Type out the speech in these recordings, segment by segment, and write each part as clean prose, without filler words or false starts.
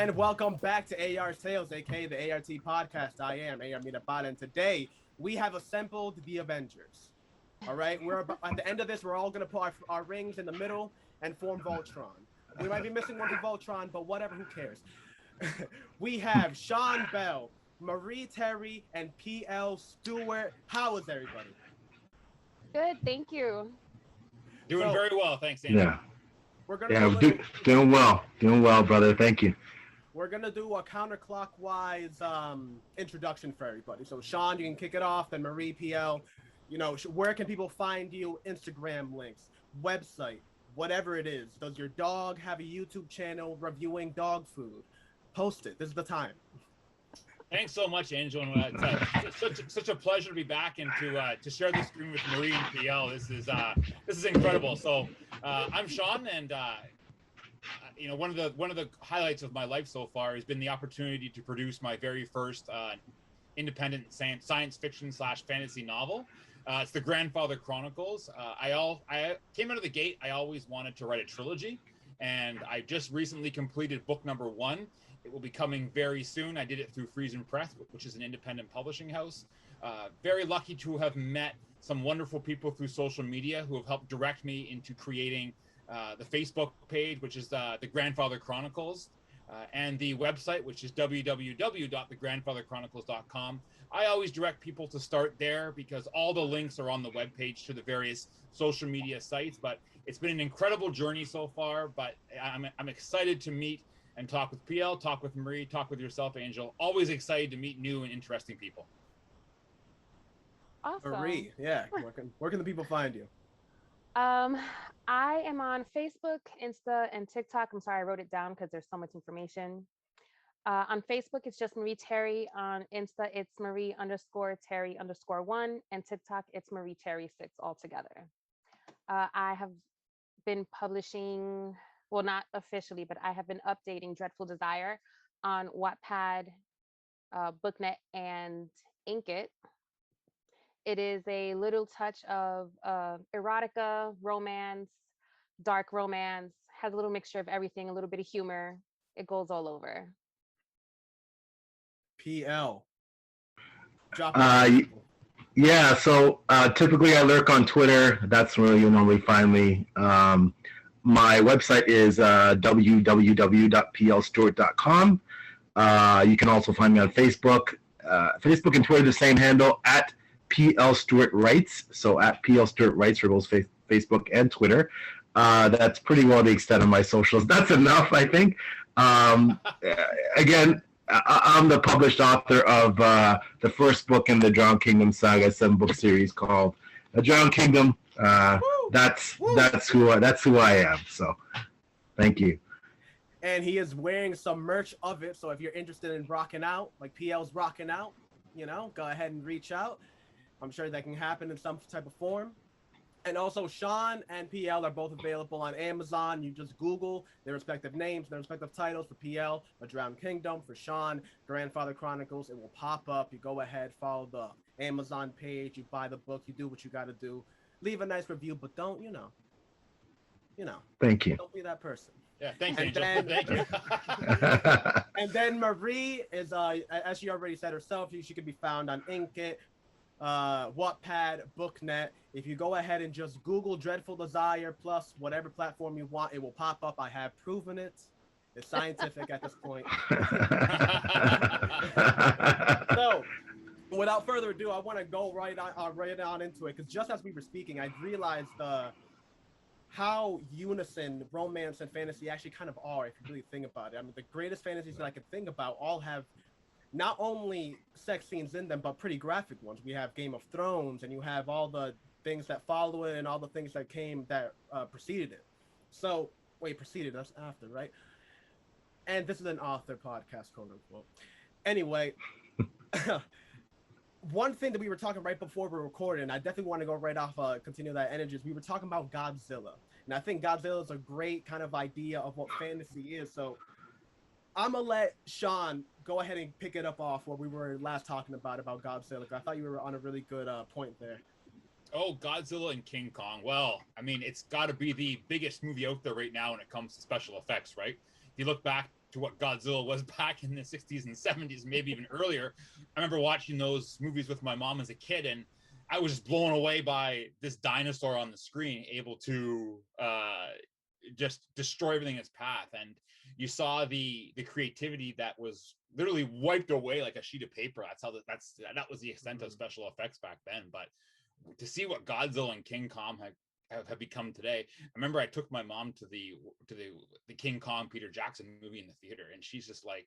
And welcome back to AR Tales, aka the A.R.T podcast. I am A.R. Mirabal, and today we have assembled the Avengers. All right, at the end of this, we're all gonna put our rings in the middle and form Voltron. We might be missing one for Voltron, but whatever, who cares? We have Sean Bell, Marie Terry, and P.L. Stuart. How is everybody? Good, thank you. Doing very well, thanks, Andrew. Yeah. We're gonna Doing well, brother. Thank you. We're gonna do a counterclockwise introduction for everybody. So Sean, you can kick it off. Then Marie, PL, where can people find you? Instagram links, website, whatever it is. Does your dog have a YouTube channel reviewing dog food? Post it. This is the time. Thanks so much, Angel. It's such a pleasure to be back and to share the screen with Marie and PL. This is incredible. So I'm Sean, and one of the highlights of my life so far has been the opportunity to produce my very first independent science fiction / fantasy novel. It's the Grandfather Chronicles. I came out of the gate. I always wanted to write a trilogy, and I just recently completed book number 1. It will be coming very soon. I did it through Friesen Press, which is an independent publishing house. Very lucky to have met some wonderful people through social media who have helped direct me into creating the Facebook page, which is the Grandfather Chronicles, and the website, which is www.thegrandfatherchronicles.com. I always direct people to start there because all the links are on the webpage to the various social media sites. But it's been an incredible journey so far. But I'm excited to meet and talk with PL, talk with Marie, talk with yourself, Angel. Always excited to meet new and interesting people. Awesome. Marie, yeah. Where can the people find you? I am on Facebook, Insta, and TikTok. I'm sorry, I wrote it down because there's so much information. On Facebook, it's just Marie Terry. On Insta, it's Marie_Terry_1. And TikTok, it's Marie Terry 6 altogether. I have been publishing, well, not officially, but I have been updating Dreadful Desire on Wattpad, Booknet, and Inkit. It is a little touch of erotica, romance, dark romance, has a little mixture of everything, a little bit of humor. It goes all over. PL. Yeah, so typically I lurk on Twitter. That's where you'll normally find me. My website is www.plstuart.com. You can also find me on Facebook. Facebook and Twitter, the same handle, at PL Stuart Writes. So at PL Stuart Writes for both Facebook and Twitter. That's pretty well the extent of my socials. That's enough, I think. Again, I'm the published author of the first book in the Drowned Kingdom saga 7-book series called The Drowned Kingdom. That's who I am. So, thank you. And he is wearing some merch of it. So if you're interested in rocking out, like PL's rocking out, go ahead and reach out. I'm sure that can happen in some type of form. And also, Sean and PL are both available on Amazon. You just Google their respective names, their respective titles. For PL, The Drowned Kingdom. For Sean, Grandfather Chronicles. It will pop up. You go ahead, follow the Amazon page. You buy the book. You do what you got to do. Leave a nice review, but don't, Thank you. Don't be that person. Yeah, thanks, Angel. Thank you. And then Marie is, as she already said herself, she can be found on Inkit, Wattpad, Booknet. If you go ahead and just Google Dreadful Desire plus whatever platform you want, it will pop up. I have proven it. It's scientific at this point. So, without further ado, I want to go right on into it, because just as we were speaking, I realized how unison romance and fantasy actually kind of are, if you really think about it. I mean, the greatest fantasies that I can think about all have not only sex scenes in them, but pretty graphic ones. We have Game of Thrones, and you have all the things that follow it and all the things that preceded it. So, preceded us after, right? And this is an author podcast, quote unquote. Anyway, one thing that we were talking right before we recorded, and I definitely want to go right off, continue that energy, is we were talking about Godzilla. And I think Godzilla is a great kind of idea of what fantasy is. So I'm going to let Sean go ahead and pick it up off where we were last talking about Godzilla. I thought you were on a really good point there. Oh, Godzilla and King Kong. Well, I mean, it's got to be the biggest movie out there right now when it comes to special effects, right? If you look back to what Godzilla was back in the 60s and 70s, maybe even earlier. I remember watching those movies with my mom as a kid, and I was just blown away by this dinosaur on the screen, able to just destroy everything in its path. And you saw the creativity that was literally wiped away like a sheet of paper. That was the extent of special effects back then. But to see what Godzilla and King Kong have become today. I remember I took my mom to the King Kong Peter Jackson movie in the theater, and she's just like,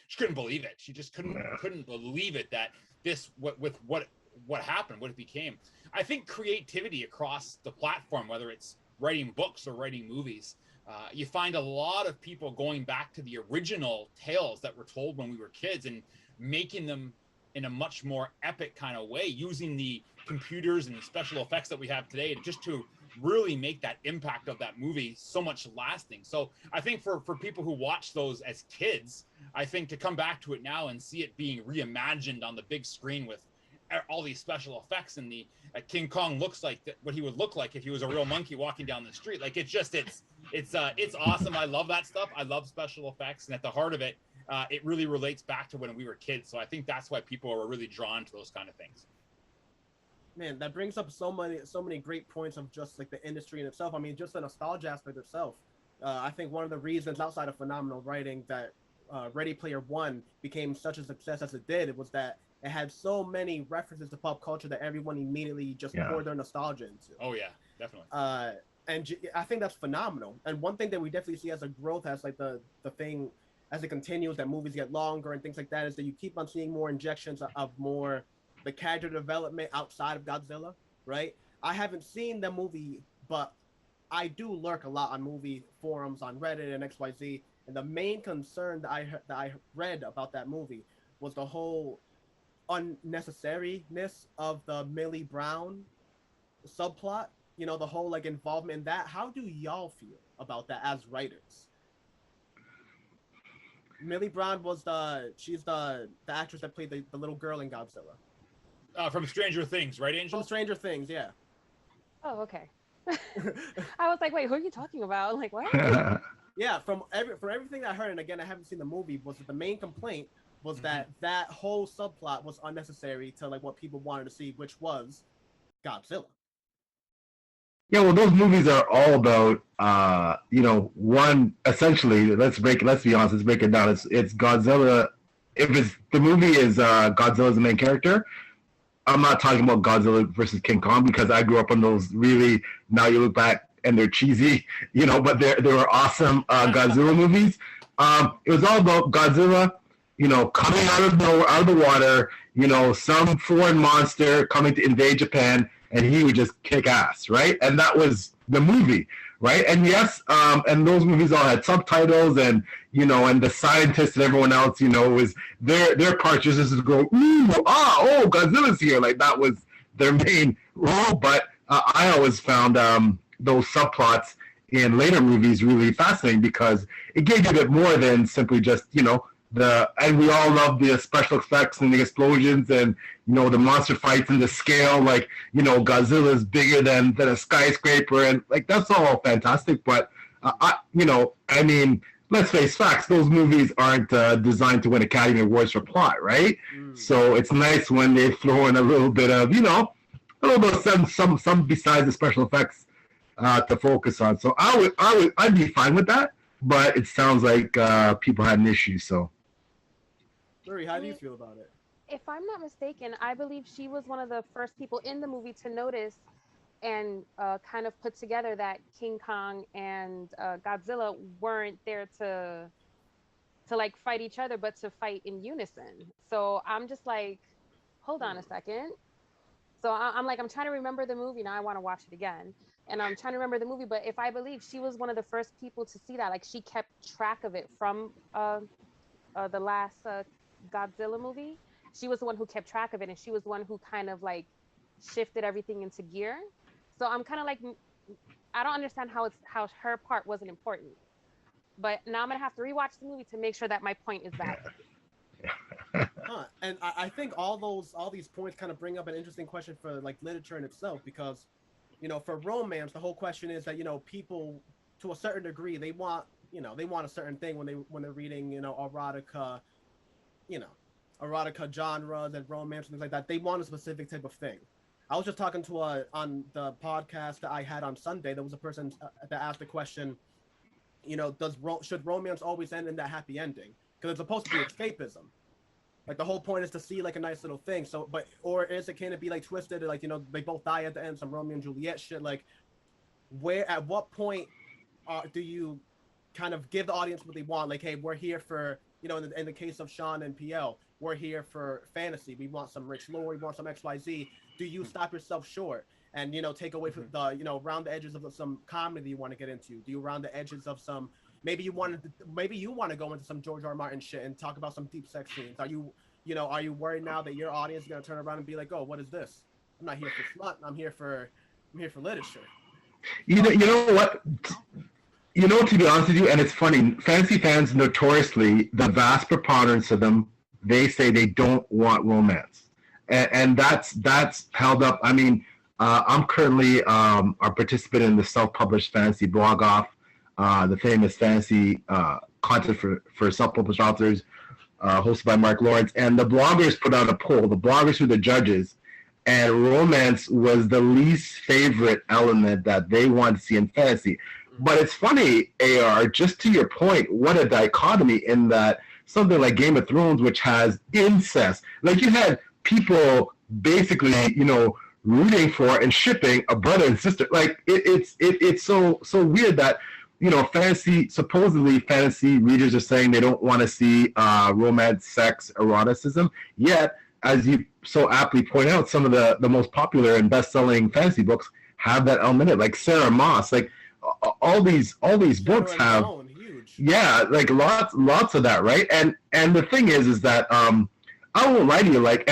she couldn't believe it. She just couldn't believe it that this what happened, what it became. I think creativity across the platform, whether it's writing books or writing movies, you find a lot of people going back to the original tales that were told when we were kids and making them in a much more epic kind of way, using the computers and the special effects that we have today just to really make that impact of that movie so much lasting. So I think for people who watch those as kids, I think to come back to it now and see it being reimagined on the big screen with all these special effects, and the King Kong looks like what he would look like if he was a real monkey walking down the street. Like it's awesome. I love that stuff. I love special effects, and at the heart of it, it really relates back to when we were kids. So I think that's why people are really drawn to those kind of things. Man, that brings up so many great points of just like the industry in itself. I mean, just the nostalgia aspect itself. I think one of the reasons outside of phenomenal writing that Ready Player One became such a success as it did, it was that it had so many references to pop culture that everyone immediately just poured their nostalgia into. Oh yeah, definitely. And I think that's phenomenal. And one thing that we definitely see as a growth, as like the thing as it continues, that movies get longer and things like that, is that you keep on seeing more injections of more the character development outside of Godzilla, right? I haven't seen the movie, but I do lurk a lot on movie forums on Reddit and XYZ. And the main concern that I read about that movie was the whole unnecessariness of the Millie Brown subplot. You know, the whole like involvement in that. How do y'all feel about that as writers? Millie Brown was she's the actress that played the little girl in Godzilla. From Stranger Things, right, Angel? From Stranger Things, yeah. Oh, okay. I was like, wait, who are you talking about? Like, what? Yeah, from everything I heard, and again, I haven't seen the movie, was that the main complaint was that whole subplot was unnecessary to like what people wanted to see, which was Godzilla. Yeah, well, those movies are all about, one, essentially, let's be honest, let's break it down. It's Godzilla. If the movie is Godzilla's the main character, I'm not talking about Godzilla versus King Kong, because I grew up on those really, now you look back and they're cheesy, but they were awesome Godzilla movies. It was all about Godzilla, coming out of the water, some foreign monster coming to invade Japan, and he would just kick ass, right? And that was the movie, right? And yes, and those movies all had subtitles, and and the scientists and everyone else, was their part just to go, oh, Godzilla's here, like that was their main role. But I always found those subplots in later movies really fascinating, because it gave you a bit more than simply just and we all love the special effects and the explosions and the monster fights and the scale, like Godzilla's bigger than a skyscraper, and like that's all fantastic. But I mean, let's face facts, those movies aren't designed to win Academy Awards for plot, right? So it's nice when they throw in a little bit of some besides the special effects to focus on. So I'd be fine with that, but it sounds like people had an issue. So Murray, how do you feel about it? If I'm not mistaken, I believe she was one of the first people in the movie to notice and kind of put together that King Kong and Godzilla weren't there to like fight each other, but to fight in unison. So I'm just like, hold on a second. So I'm trying to remember the movie. Now I want to watch it again. And I'm trying to remember the movie, but if I believe she was one of the first people to see that, like she kept track of it from the last Godzilla movie. She was the one who kept track of it, and she was the one who kind of like shifted everything into gear. So I'm kind of like, I don't understand how her part wasn't important. But now I'm gonna have to rewatch the movie to make sure that my point is valid. And I think all these points kind of bring up an interesting question for like literature in itself, because for romance, the whole question is that people to a certain degree, they want they want a certain thing when they're reading, erotica, you know, erotica genres and romance and things like that. They want a specific type of thing. I was just talking to on the podcast that I had on Sunday. There was a person that asked the question, should romance always end in that happy ending? Because it's supposed to be escapism. Like the whole point is to see like a nice little thing. So, can it be like twisted? Like, they both die at the end, some Romeo and Juliet shit. Like, at what point do you kind of give the audience what they want? Like, hey, we're here for, in the case of Sean and PL, we're here for fantasy. We want some rich lore. We want some XYZ. Do you stop yourself short and, take away from the, round the edges of some comedy you want to get into? Do you round the edges of some, maybe you want to go into some George R. Martin shit and talk about some deep sex scenes? Are you worried now that your audience is going to turn around and be like, oh, what is this? I'm not here for smut. I'm here for literature. You know what? To be honest with you, and it's funny, fantasy fans notoriously, the vast preponderance of them, they say they don't want romance. And that's held up. I mean, I'm currently a participant in the self-published fantasy blog off, the famous fantasy content for self-published authors, hosted by Mark Lawrence. And the bloggers put out a poll. The bloggers were the judges, and romance was the least favorite element that they wanted to see in fantasy. But it's funny, AR, just to your point, what a dichotomy in that something like Game of Thrones, which has incest, like you had people basically, rooting for and shipping a brother and sister. Like it's so weird that, supposedly fantasy readers are saying they don't want to see romance, sex, eroticism. Yet, as you so aptly point out, some of the most popular and best-selling fantasy books have that element in it. Like Sarah Moss, like all these books have, yeah, like lots of that, right? And the thing is that I won't lie to you, like,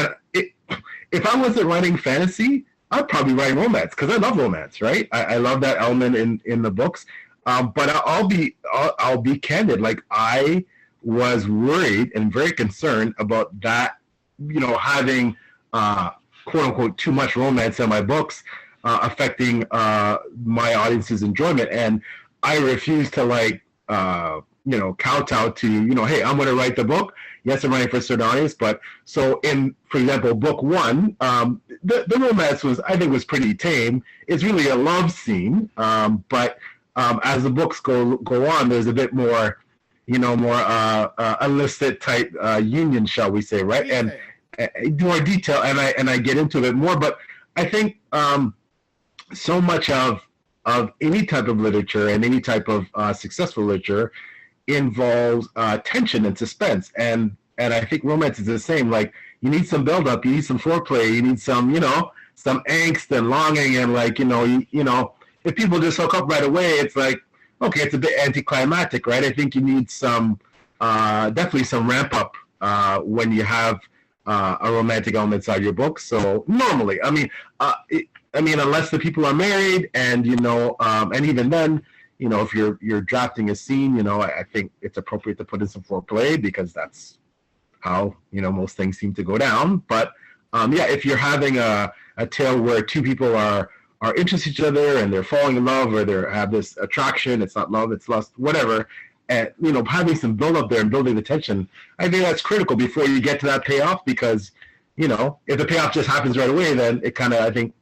if I wasn't writing fantasy, I'd probably write romance because I love romance, right? I love that element in the books. But I'll be candid. Like, I was worried and very concerned about that, having quote unquote too much romance in my books affecting my audience's enjoyment. And I refuse to kowtow to, hey, I'm going to write the book. Yes, I'm writing for a certain audience, but so for example, book one, the romance I think was pretty tame. It's really a love scene, but as the books go on, there's a bit more, more illicit type union, shall we say, right? And more detail, and I get into it more. But I think so much of any type of literature and any type of successful literature involves tension and suspense, and I think romance is the same. Like, you need some build up, you need some foreplay, you need some some angst and longing, and like if people just hook up right away, it's like, okay, it's a bit anticlimactic, right? I think you need some definitely some ramp up when you have a romantic element inside your book. So normally, I mean, unless the people are married, and and even then, if you're drafting a scene, I think it's appropriate to put in some foreplay because that's how most things seem to go down. But if you're having a tale where two people are interested in each other and they're falling in love, or they have this attraction, it's not love, it's lust, whatever, and having some build up there and building the tension, I think that's critical before you get to that payoff. Because if the payoff just happens right away, then it kind of, I think,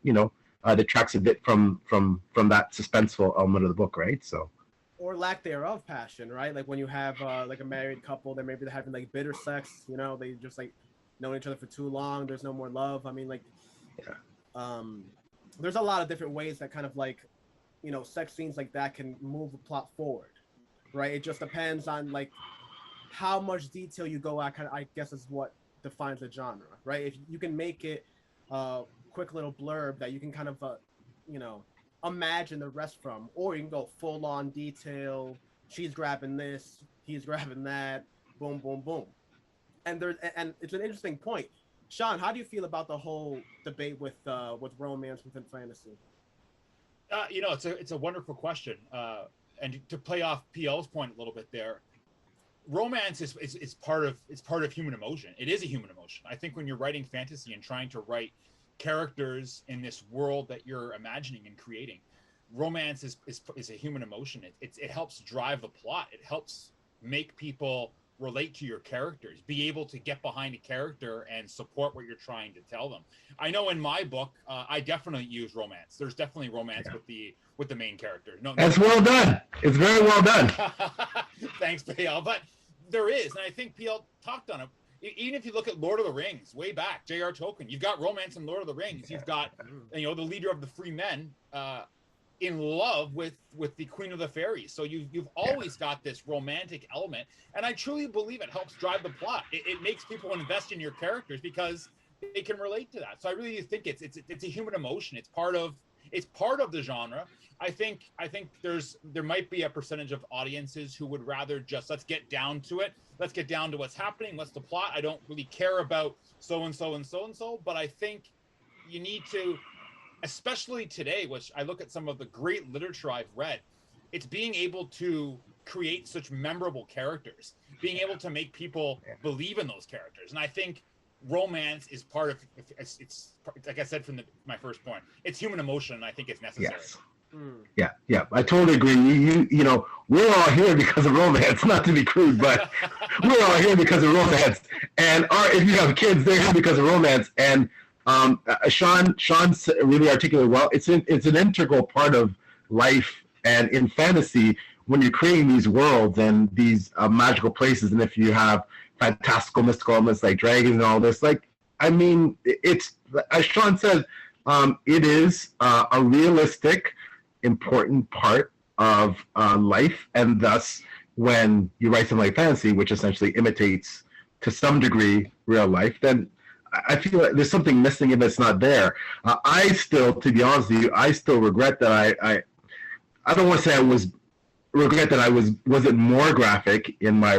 detracts a bit from that suspenseful element of the book, right? So, or lack thereof passion, right? Like when you have like a married couple, they're having like bitter sex, they just like known each other for too long, there's no more love. I mean, like, yeah. There's a lot of different ways that kind of like, sex scenes like that can move the plot forward, right? It just depends on like how much detail you go at, I guess is what defines the genre, right? If you can make it quick little blurb that you can kind of imagine the rest from, or you can go full on detail, she's grabbing this, he's grabbing that, boom boom boom. And it's an interesting point. Sean, how do you feel about the whole debate with romance within fantasy? It's a wonderful question, and to play off PL's point a little bit there, romance is part of human emotion. It is a human emotion. I think when you're writing fantasy and trying to write characters in this world that you're imagining and creating, romance is a human emotion. It helps drive the plot. It helps make people relate to your characters, be able to get behind a character and support what you're trying to tell them. I know in my book, I definitely use romance. There's definitely romance with the main character. No, That's well done. It's very well done. Thanks, PL. But there is, and I think PL talked on it. Even if you look at Lord of the Rings, way back, J.R. Tolkien, you've got romance in Lord of the Rings. You've got, the leader of the Free Men in love with the Queen of the Fairies. So you've always got this romantic element, and I truly believe it helps drive the plot. It makes people invest in your characters because they can relate to that. So I really think it's a human emotion. It's part of the genre. I think there might be a percentage of audiences who would rather just, let's get down to it. Let's get down to what's happening. What's the plot? I don't really care about so-and-so and so-and-so, but I think you need to, especially today, which I look at some of the great literature I've read, it's being able to create such memorable characters, being able to make people believe in those characters. And I think romance is part of, it's like I said from my first point, it's human emotion, and I think it's necessary. Yes. Yeah, I totally agree. You know, we're all here because of romance. Not to be crude, but we're all here because of romance. And if you have kids, they're here because of romance. And Sean really articulated well. It's an integral part of life, and in fantasy, when you're creating these worlds and these magical places, and if you have fantastical, mystical elements like dragons and all this, like, I mean, it's, as Sean said, it is a realistic, important part of life, and thus when you write something like fantasy, which essentially imitates to some degree real life, then I feel like there's something missing if it's not there. I still, to be honest with you, I still regret that I don't want to say regret that I wasn't more graphic in my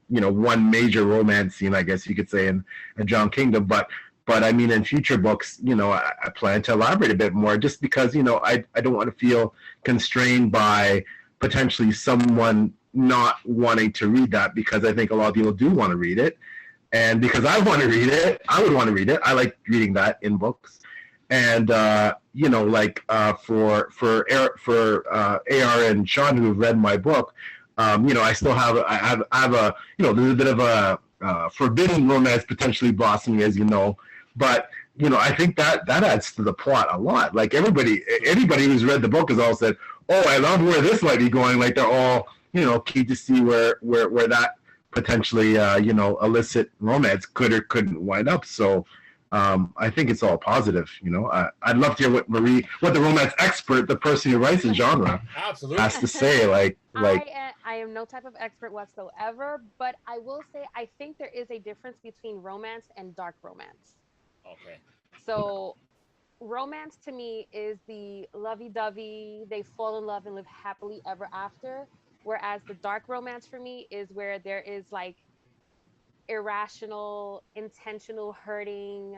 one major romance scene, I guess you could say, in John Kingdom, but I mean, in future books, I plan to elaborate a bit more, just because, I don't want to feel constrained by potentially someone not wanting to read that, because I think a lot of people do want to read it. And because I want to read it, I would want to read it. I like reading that in books. And, for A.R. and Sean, who have read my book, I still have a, there's a bit of a forbidden romance potentially blossoming, as you know. But, I think that adds to the plot a lot. Like, anybody who's read the book has all said, oh, I love where this might be going. Like, they're all, keen to see where that potentially, illicit romance could or couldn't wind up. So I think it's all positive. I'd love to hear what the romance expert, the person who writes the genre, absolutely has to say. Like I am no type of expert whatsoever, but I will say I think there is a difference between romance and dark romance. Okay. So romance to me is the lovey-dovey, they fall in love and live happily ever after, whereas the dark romance for me is where there is like irrational, intentional hurting,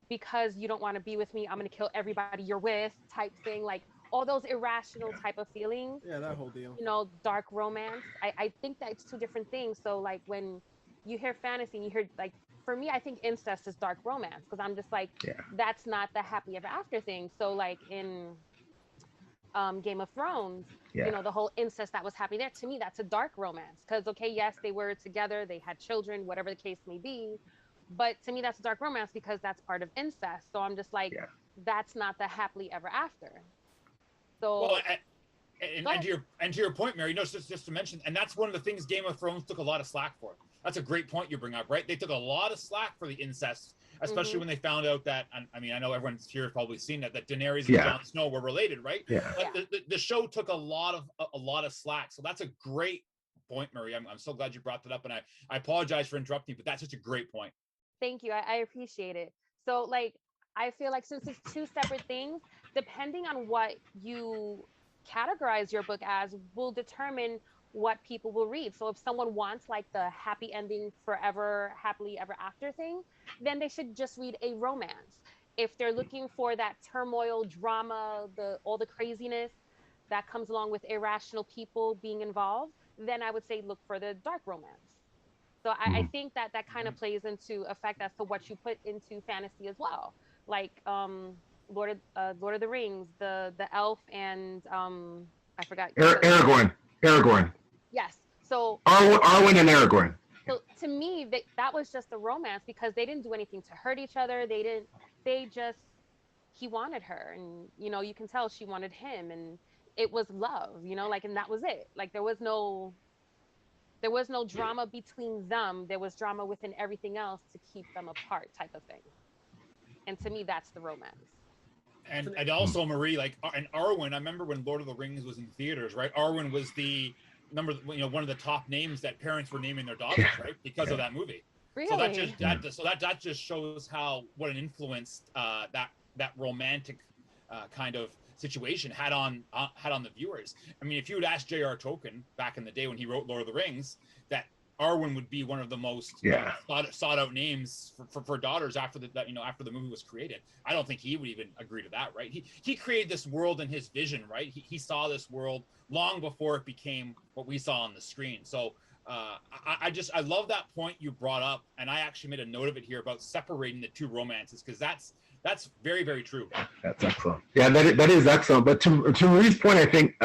because you don't want to be with me, I'm going to kill everybody you're with type thing, like all those irrational type of feelings. Yeah, that whole deal. Dark romance. I think that it's two different things. So like when you hear fantasy and you hear, like, for me, I think incest is dark romance, because I'm just like, that's not the happy ever after thing. So like in Game of Thrones, the whole incest that was happening there, to me, that's a dark romance. Because, okay, yes, they were together, they had children, whatever the case may be. But to me, that's a dark romance because that's part of incest. So I'm just like, that's not the happily ever after. So, well, and to your point, Mary, just to mention, and that's one of the things Game of Thrones took a lot of slack for. That's a great point you bring up, right? They took a lot of slack for the incest, especially when they found out that, I mean, I know everyone's here has probably seen that Daenerys and Jon Snow were related, right? Yeah. But the show took a lot of slack. So that's a great point, Mary. I'm so glad you brought that up, and I apologize for interrupting, but that's such a great point. Thank you. I appreciate it. So like, I feel like since it's two separate things, depending on what you categorize your book as will determine what people will read. So if someone wants like the happy ending forever, happily ever after thing, then they should just read a romance. If they're looking for that turmoil, drama, all the craziness that comes along with irrational people being involved, then I would say look for the dark romance. So I think that kind of plays into effect as to what you put into fantasy as well. Like Lord of the Rings, the elf and I forgot. Aragorn. Yes. So Arwen and Aragorn. so to me, that was just a romance because they didn't do anything to hurt each other. They just, he wanted her, and you can tell she wanted him, and it was love, like, and that was it. Like there was no drama between them. There was drama within everything else to keep them apart, type of thing. And to me, that's the romance. And also, Marie, like, and Arwen, I remember when Lord of the Rings was in theaters, right? Arwen was the one of the top names that parents were naming their daughters, right? Because of that movie. Really? So that just shows what an influence that romantic kind of situation had on the viewers. I mean, if you would ask J.R. Tolkien back in the day when he wrote Lord of the Rings, that Arwen would be one of the most sought out names for daughters after the movie was created. I don't think he would even agree to that, right? He created this world in his vision, right? He saw this world long before it became what we saw on the screen. So I love that point you brought up, and I actually made a note of it here about separating the two romances, because that's very, very true. That's excellent. Yeah, that is excellent. But to Marie's point, I think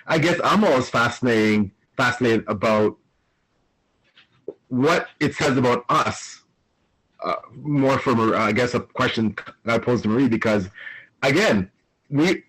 I guess I'm always fascinated about what it says about us. More from I guess a question I posed to Marie, because again,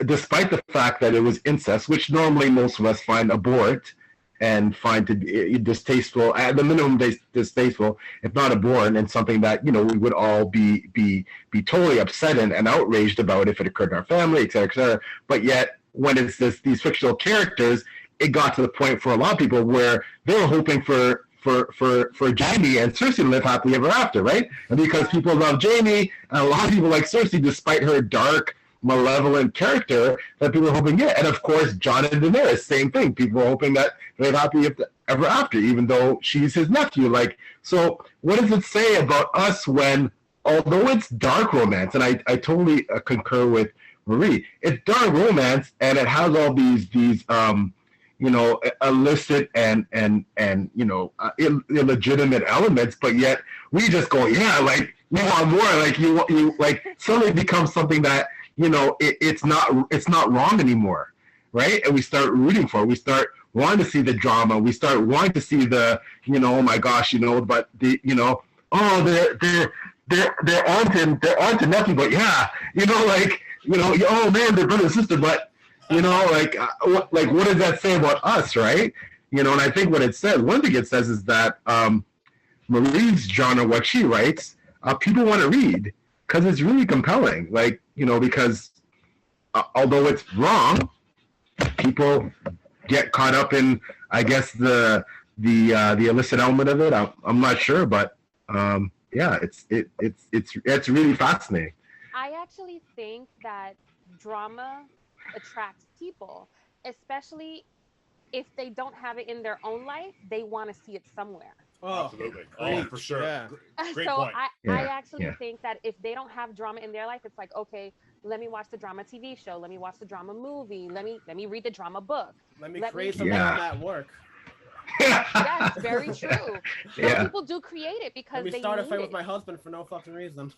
despite the fact that it was incest, which normally most of us find abhorrent and find to be distasteful, at the minimum distasteful, if not abhorrent, and something that we would all be totally upset and outraged about if it occurred in our family, et cetera, et cetera. But yet, when it's these fictional characters, it got to the point for a lot of people where they were hoping for Jaime and Cersei to live happily ever after, right? And because people love Jaime, and a lot of people like Cersei, despite her dark, malevolent character, that people are hoping, and of course, Jon and Daenerys, same thing. People are hoping that they live happily ever after, even though she's his nephew. Like, so what does it say about us when, although it's dark romance, and I totally concur with Marie, it's dark romance, and it has all these illicit and illegitimate elements, but yet we just go, like, you want more, like you like, suddenly it becomes something that it's not wrong anymore, right? And we start rooting for it. We start wanting to see the drama. We start wanting to see the oh my gosh, but the they're aunt and nephew, but oh man, they're brother and sister, but what does that say about us, right? And I think what it says, one thing it says is that Marie's genre, what she writes, people want to read because it's really compelling. Like, because although it's wrong, people get caught up in, I guess, the illicit element of it. I'm not sure, but it's really fascinating. I actually think that drama attracts people, especially if they don't have it in their own life. They want to see it somewhere. Oh, absolutely. Oh, for sure. Yeah. Great so point. I actually think that if they don't have drama in their life, it's like, okay, let me watch the drama TV show. Let me watch the drama movie. Let me read the drama book. Let me create something at work. Yes, very true. Some people do create it because they start a fight with my husband for no fucking reason.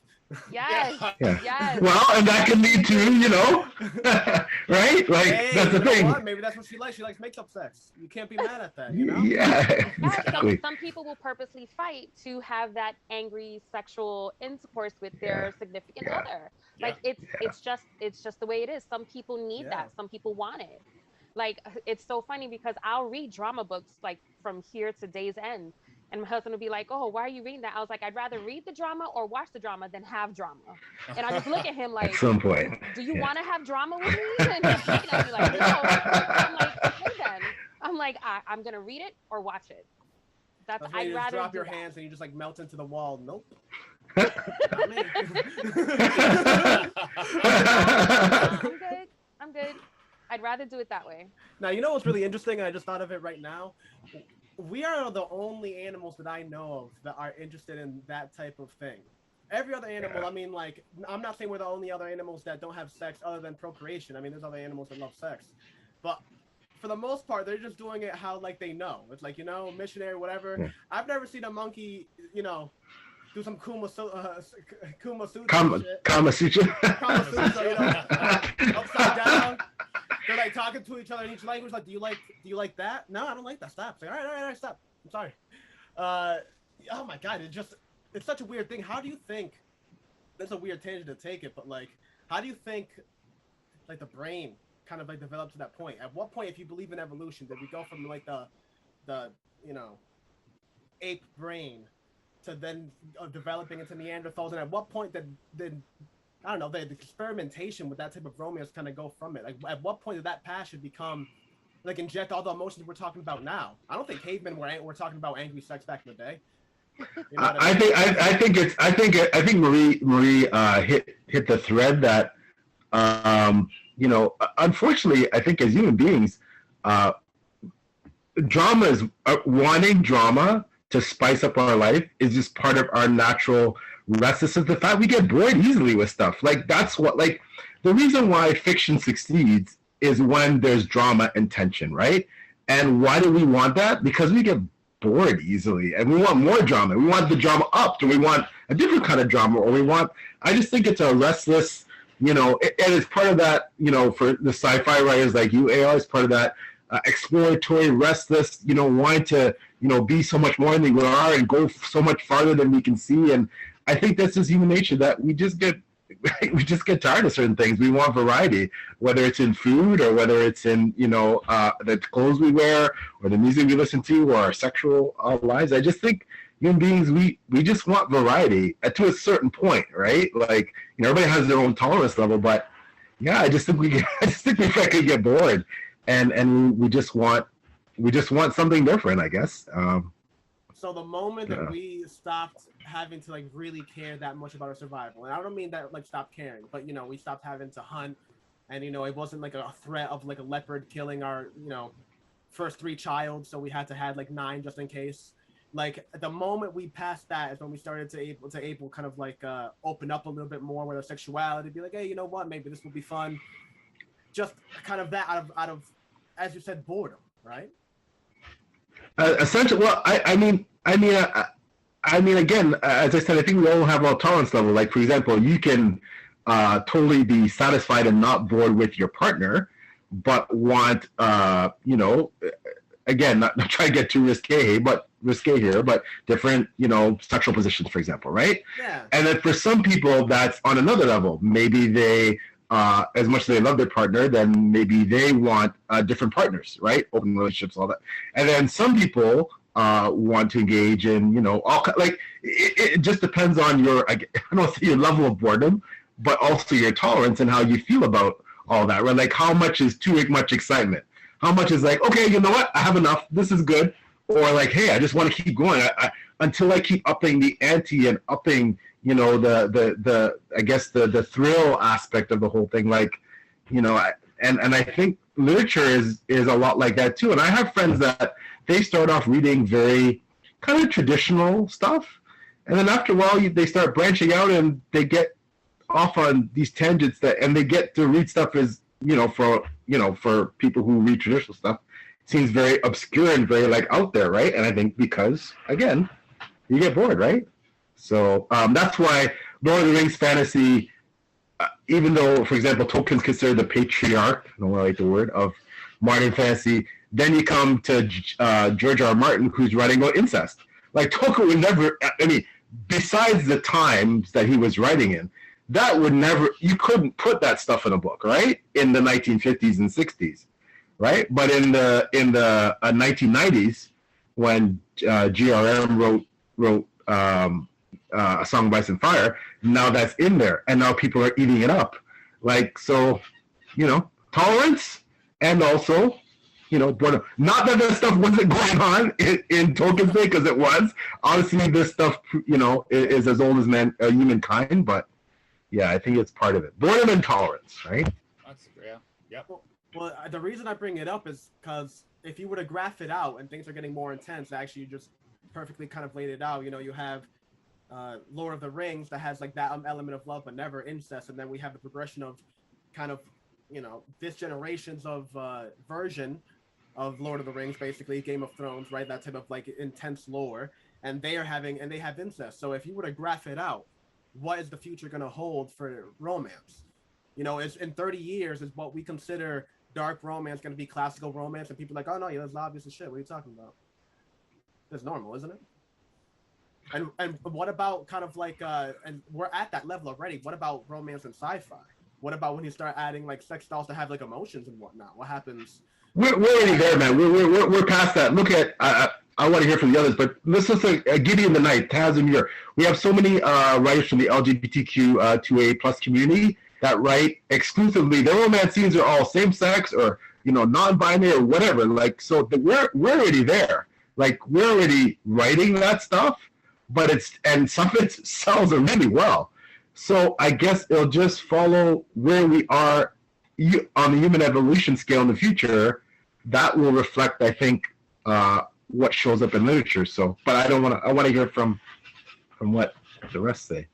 Yes. Yes. Well, and that can lead to, right? Like, hey, that's the thing. Maybe that's what she likes. She likes makeup sex. You can't be mad at that, Yeah, exactly. Some people will purposely fight to have that angry sexual intercourse with their significant other. Like, it's just the way it is. Some people need that. Some people want it. Like, it's so funny because I'll read drama books like from here to day's end, and my husband will be like, "Oh, why are you reading that?" I was like, "I'd rather read the drama or watch the drama than have drama." And I just look at him like, at some point, "Do you want to have drama with me?" And he's looking at me like, "No." I'm like, "Okay then." I'm like, I'm gonna read it or watch it. That's I'd rather drop your hands and you just like melt into the wall. Nope. I'm good. I'd rather do it that way. Now, you know what's really interesting, and I just thought of it right now? We are the only animals that I know of that are interested in that type of thing. Every other animal, I mean, like, I'm not saying we're the only other animals that don't have sex other than procreation. I mean, there's other animals that love sex. But for the most part, they're just doing it how, like, they know. It's like, missionary, whatever. Yeah. I've never seen a monkey, do some Kuma Sutra Kama shit. Kama Sutra. Kama Sutra, you know, upside down. They're like talking to each other in each language. Like, do you like that? No, I don't like that. Stop. It's like, all right, stop. I'm sorry. Oh my God, it's such a weird thing. How do you think? That's a weird tangent to take it, but like, how do you think, like, the brain kind of like developed to that point? At what point, if you believe in evolution, did we go from like the you know, ape brain to then developing into Neanderthals? And at what point did I don't know, the experimentation with that type of romance kind of go from it? Like, at what point did that passion become, like, inject all the emotions we're talking about now? I don't think cavemen were talking about angry sex back in the day. You know I think Marie hit the thread that you know, unfortunately, I think as human beings, drama is wanting drama to spice up our life is just part of our natural restlessness. The fact we get bored easily with stuff, like, that's what, like, the reason why fiction succeeds is when there's drama and tension, right? And why do we want that? Because we get bored easily and we want more drama. We want the drama upped, or we want a different kind of drama, or we want, I just think it's a restless, you know, and it's part of that, you know, for the sci-fi writers like you, AR, is part of that exploratory, restless, you know, wanting to, you know, be so much more than we are and go so much farther than we can see. And I think that's just human nature, that we just get tired of certain things. We want variety, whether it's in food or whether it's in, you know, the clothes we wear or the music we listen to or our sexual lives. I just think human beings, we just want variety to a certain point, right? Like, you know, everybody has their own tolerance level, but yeah, I just think we frankly get bored, and we just want something different, I guess. So the moment that we stopped having to, like, really care that much about our survival, and I don't mean that, like, stop caring, but, you know, we stopped having to hunt, and, you know, it wasn't like a threat of, like, a leopard killing our, you know, first 3 child, so we had to have like 9 just in case. Like, the moment we passed that is when we started to able kind of like open up a little bit more with our sexuality, be like, hey, you know what, maybe this will be fun. Just kind of that out of as you said, boredom, right? Essentially, well, I mean, again, as I said, I think we all have our tolerance level. Like, for example, you can totally be satisfied and not bored with your partner, but want, you know, again, not try to get too risque here, but different, you know, sexual positions, for example, right? Yeah. And then for some people, that's on another level. Maybe they, as much as they love their partner, then maybe they want different partners, right? Open relationships, all that. And then some people want to engage in, you know, all like it just depends on your, I don't say your level of boredom, but also your tolerance and how you feel about all that, right? Like, how much is too much excitement? How much is like, okay, you know what? I have enough. This is good. Or like, hey, I just want to keep going until I keep upping the ante and upping, you know, the I guess the thrill aspect of the whole thing. Like, you know, and I think literature is a lot like that too. And I have friends that they start off reading very kind of traditional stuff, and then after a while they start branching out and they get off on these tangents and they get to read stuff as, you know, for people who read traditional stuff, seems very obscure and very like out there, right? And I think because, again, you get bored, right? So that's why Lord of the Rings fantasy, even though, for example, Tolkien's considered the patriarch, I don't like the word, of modern fantasy, then you come to George R. R. Martin, who's writing about incest. Like, Tolkien would never, I mean, besides the times that he was writing in, that would never, you couldn't put that stuff in a book, right? In the 1950s and 60s, right? But in the 1990s, when GRM wrote A Song of Ice and Fire, now that's in there, and now people are eating it up. Like, so, you know, tolerance, and also, you know, boredom. Not that this stuff wasn't going on in Tolkien's day, because it was. Honestly, this stuff, you know, is as old as humankind, but yeah, I think it's part of it. Boredom and tolerance, right? That's, yeah. Yep. Well, the reason I bring it up is because if you were to graph it out and things are getting more intense, actually, you just perfectly kind of laid it out. You know, you have Lord of the Rings that has like that element of love, but never incest. And then we have the progression of kind of, you know, this generation's of version of Lord of the Rings, basically Game of Thrones, right? That type of like intense lore. and they have incest. So if you were to graph it out, what is the future going to hold for romance? You know, it's in 30 years is what we consider dark romance going to be classical romance, and people are like, oh no, yeah, that's obvious as shit. What are you talking about? That's normal, isn't it? And what about kind of like and we're at that level already. What about romance and sci-fi? What about when you start adding like sex dolls to have like emotions and whatnot? What happens? We're already there, man. We're past that. Look at I want to hear from the others, but let's just like Gideon the Night, Taz and Muir. We have so many writers from the LGBTQ 2A plus community that write exclusively. Their romance scenes are all same sex or non-binary or whatever. Like we're already there. Like we're already writing that stuff, but some of it sells really well. So I guess it'll just follow where we are on the human evolution scale in the future. That will reflect, I think, what shows up in literature. So, but I want to hear from what the rest say.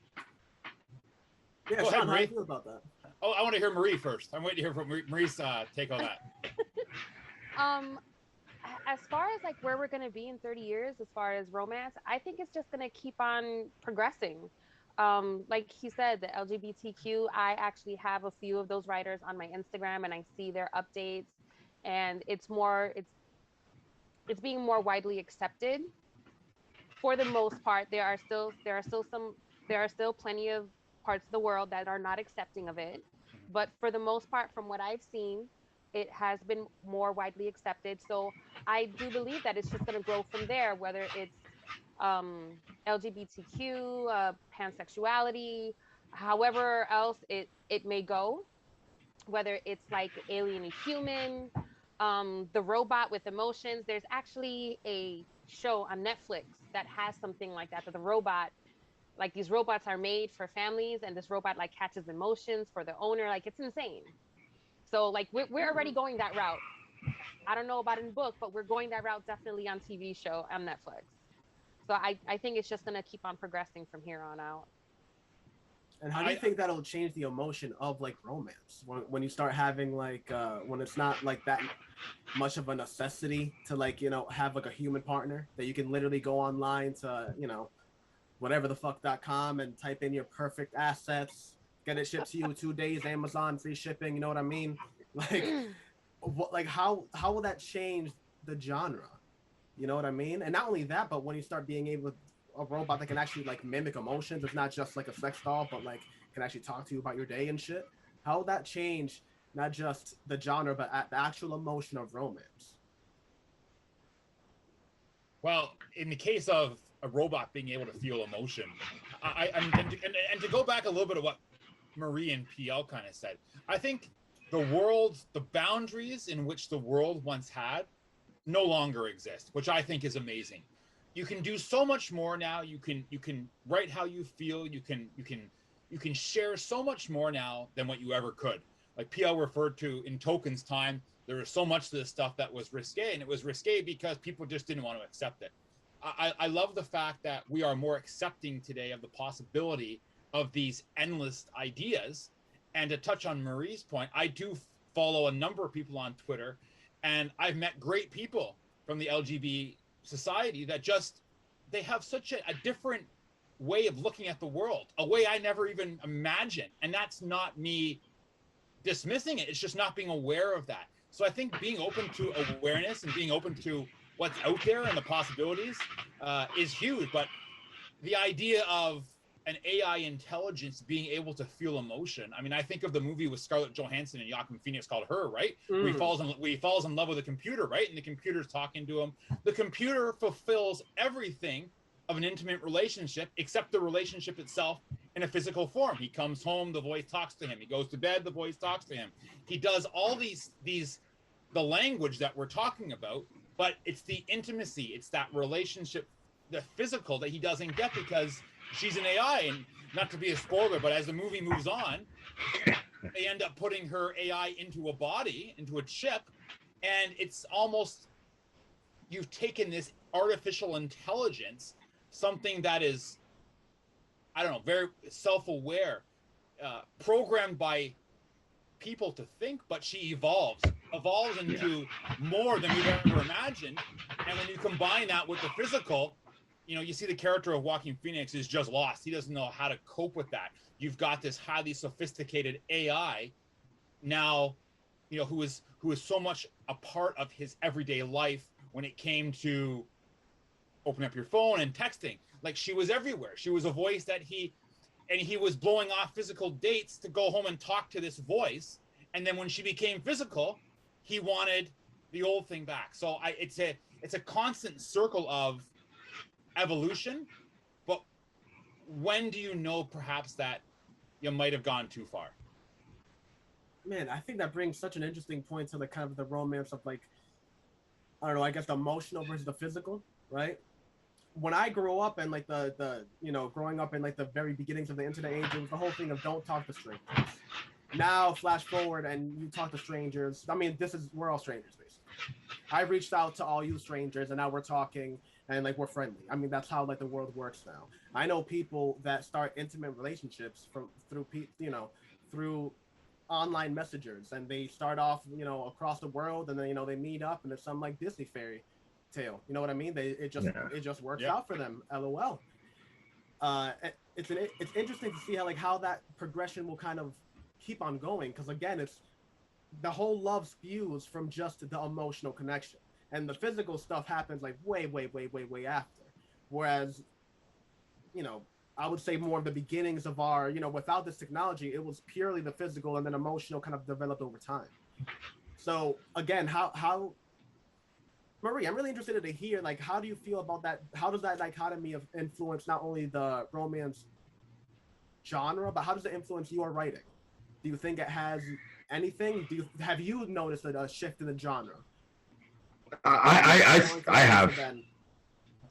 Yeah, Go Sean, ahead, how do you feel about that? Oh, I want to hear Marie first. I'm waiting to hear from Marie's take on that. As far as like where we're going to be in 30 years, as far as romance, I think it's just going to keep on progressing. Like he said, the LGBTQ, I actually have a few of those writers on my Instagram, and I see their updates, and it's being more widely accepted. For the most part, there are still plenty of parts of the world that are not accepting of it, but for the most part, from what I've seen, it has been more widely accepted. So I do believe that it's just going to grow from there, whether it's LGBTQ, pansexuality, however else it may go, whether it's like alien and human, the robot with emotions. There's actually a show on Netflix that has something like that, that the robot, like these robots are made for families, and this robot like catches emotions for the owner. Like it's insane. So like we're already going that route. I don't know about in book, but we're going that route definitely on TV show on Netflix. So I think it's just going to keep on progressing from here on out. And how do you think that'll change the emotion of like romance when you start having like when it's not like that much of a necessity to like have like a human partner that you can literally go online to whatever the fuck.com and type in your perfect assets, get it shipped to you 2 days, Amazon free shipping, you know what I mean? Like how will that change the genre? You know what I mean? And not only that, but when you start being able to a robot that can actually like mimic emotions, it's not just like a sex doll, but like can actually talk to you about your day and shit. How will that change not just the genre, but the actual emotion of romance? Well, in the case of a robot being able to feel emotion, and to go back a little bit of what Marie and PL kind of said, I think the boundaries in which the world once had no longer exist, which I think is amazing. You can do so much more now. You can write how you feel. You can share so much more now than what you ever could. Like PL referred to in Token's time, there was so much of this stuff that was risque, and it was risque because people just didn't want to accept it. I love the fact that we are more accepting today of the possibility of these endless ideas. And to touch on Marie's point, I do follow a number of people on Twitter, and I've met great people from the LGBT society that they have such a different way of looking at the world, a way I never even imagined. And that's not me dismissing it. It's just not being aware of that. So I think being open to awareness and being open to what's out there and the possibilities is huge. But the idea of an AI intelligence being able to feel emotion. I mean, I think of the movie with Scarlett Johansson and Joaquin Phoenix called Her, right? Where he falls in love with a computer, right? And the computer's talking to him. The computer fulfills everything of an intimate relationship except the relationship itself in a physical form. He comes home, the voice talks to him. He goes to bed, the voice talks to him. He does all the language that we're talking about, but it's the intimacy, it's that relationship, the physical that he doesn't get because she's an AI. And not to be a spoiler, but as the movie moves on, they end up putting her AI into a body, into a chip, and it's almost, you've taken this artificial intelligence, something that is, I don't know, very self-aware, programmed by people to think, but she evolves into more than we've ever imagined. And when you combine that with the physical, you know, you see the character of Joaquin Phoenix is just lost. He doesn't know how to cope with that. You've got this highly sophisticated AI now, you know, who is so much a part of his everyday life when it came to opening up your phone and texting. Like, she was everywhere. She was a voice that he was blowing off physical dates to go home and talk to this voice. And then when she became physical, he wanted the old thing back. So it's a constant circle of evolution. But when do you know perhaps that you might have gone too far? Man, I think that brings such an interesting point to the kind of the romance of, like, I don't know, I guess the emotional versus the physical, right? When I grew up and like the you know, growing up in like the very beginnings of the internet age, it was the whole thing of don't talk to strangers. Now flash forward and you talk to strangers. I mean, we're all strangers basically. I reached out to all you strangers and now we're talking and like we're friendly. I mean, that's how like the world works now. I know people that start intimate relationships through online messengers, and they start off, you know, across the world, and then, you know, they meet up and it's some like Disney fairy tale. You know what I mean? It just works out for them. LOL. It's interesting to see how that progression will kind of keep on going, because again, it's the whole love spews from just the emotional connection, and the physical stuff happens like way after. Whereas, you know, I would say more of the beginnings of our, you know, without this technology, it was purely the physical, and then emotional kind of developed over time. So again, how Marie, I'm really interested to hear, like, how do you feel about that? How does that dichotomy of influence not only the romance genre, but how does it influence your writing? Do you think it has anything? Have you noticed a shift in the genre? I have.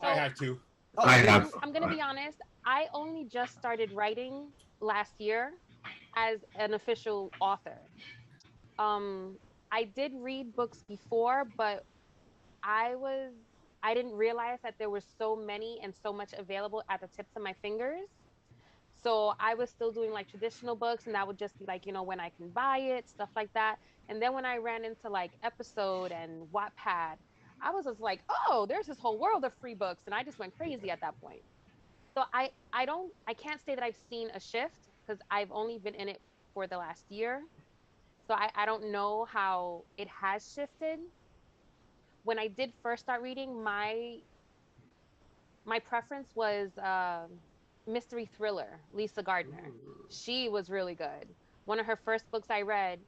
I have too. Oh, I have. I'm gonna be honest. I only just started writing last year as an official author. I did read books before, but I didn't realize that there were so many and so much available at the tips of my fingers. So I was still doing like traditional books, and that would just be like, you know, when I can buy it, stuff like that. And then when I ran into like Episode and Wattpad, I was just like, oh, there's this whole world of free books, and I just went crazy at that point. So I can't say that I've seen a shift because I've only been in it for the last year. So I don't know how it has shifted. When I did first start reading, my preference was mystery thriller, Lisa Gardner. She was really good. One of her first books I read,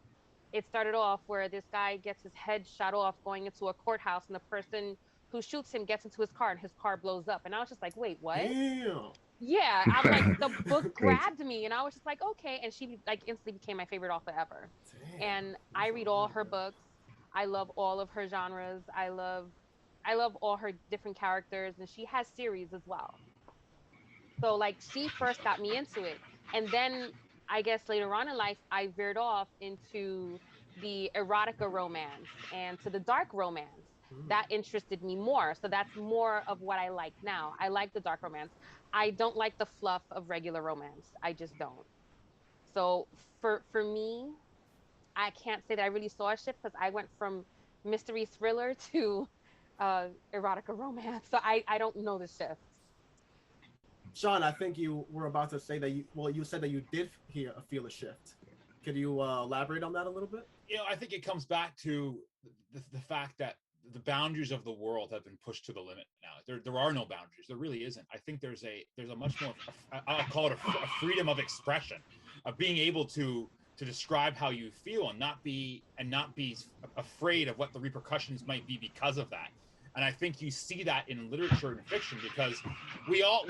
it started off where this guy gets his head shot off going into a courthouse, and the person who shoots him gets into his car and his car blows up. And I was just like, wait, what? damn. Yeah, I'm like, the book grabbed me, and I was just like, okay. And she like instantly became my favorite author ever. And I read all her books. I love all of her genres. I love all her different characters, and she has series as well. So like she first got me into it. And then I guess later on in life I veered off into the erotica romance and to the dark romance. That interested me more. So that's more of what I like now. I like the dark romance. I don't like the fluff of regular romance. I just don't. So for me, I can't say that I really saw a shift because I went from mystery thriller to erotica romance. So I don't know the shift. Sean, I think you were about to say that you said that you did feel a shift. Could you elaborate on that a little bit? You know, I think it comes back to the fact that the boundaries of the world have been pushed to the limit now. There are no boundaries. There really isn't. I think there's a much more, I'll call it a freedom of expression, of being able to describe how you feel and not be afraid of what the repercussions might be because of that. And I think you see that in literature and fiction, because we all,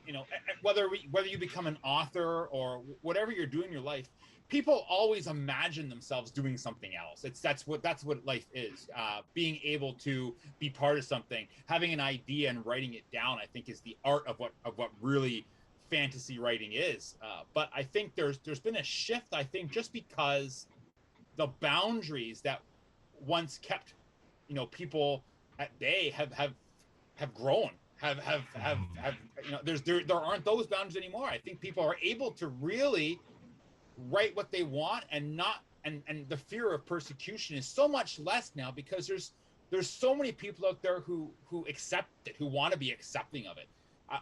you know, whether you become an author or whatever you're doing in your life, people always imagine themselves doing something else. That's what life is. Being able to be part of something, having an idea and writing it down, I think is the art of what really fantasy writing is. But I think there's been a shift, I think, just because the boundaries that once kept, you know, people at bay have grown, have you know, there aren't those boundaries anymore. I think people are able to really write what they want, and not and the fear of persecution is so much less now because there's so many people out there who accept it, who want to be accepting of it.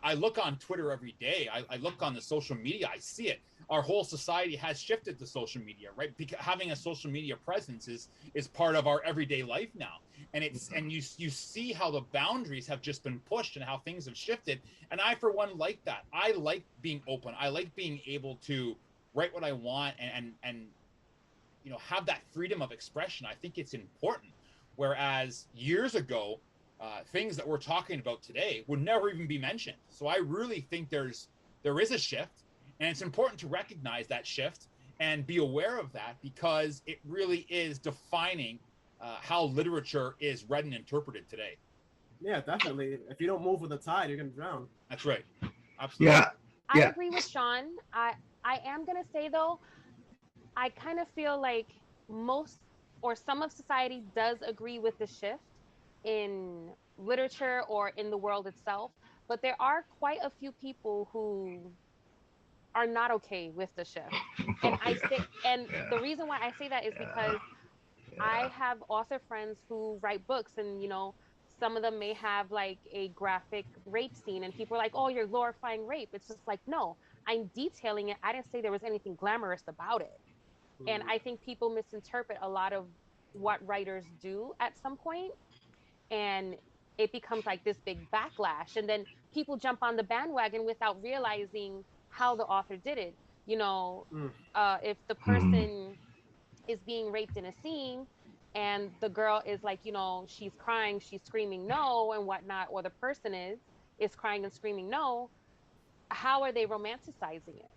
I look on Twitter every day. I look on the social media. I see it. Our whole society has shifted to social media, right? Because having a social media presence is part of our everyday life now. And you see how the boundaries have just been pushed and how things have shifted. And I, for one, like that. I like being open. I like being able to write what I want and have that freedom of expression. I think it's important. Whereas years ago, things that we're talking about today would never even be mentioned. So I really think there is a shift, and it's important to recognize that shift and be aware of that, because it really is defining how literature is read and interpreted today. Yeah, definitely. If you don't move with the tide, you're gonna drown. That's right. Absolutely. Yeah. I agree with Sean. I am gonna say though, I kind of feel like most or some of society does agree with the shift in literature or in the world itself, but there are quite a few people who are not okay with the shift. And the reason why I say that is because I have author friends who write books, and some of them may have like a graphic rape scene, and people are like, oh, you're glorifying rape. It's just like, no, I'm detailing it. I didn't say there was anything glamorous about it. And I think people misinterpret a lot of what writers do at some point, and it becomes like this big backlash, and then people jump on the bandwagon without realizing how the author did it. If the person is being raped in a scene and the girl is like, she's crying, she's screaming no and whatnot, or the person is crying and screaming no, how are they romanticizing it?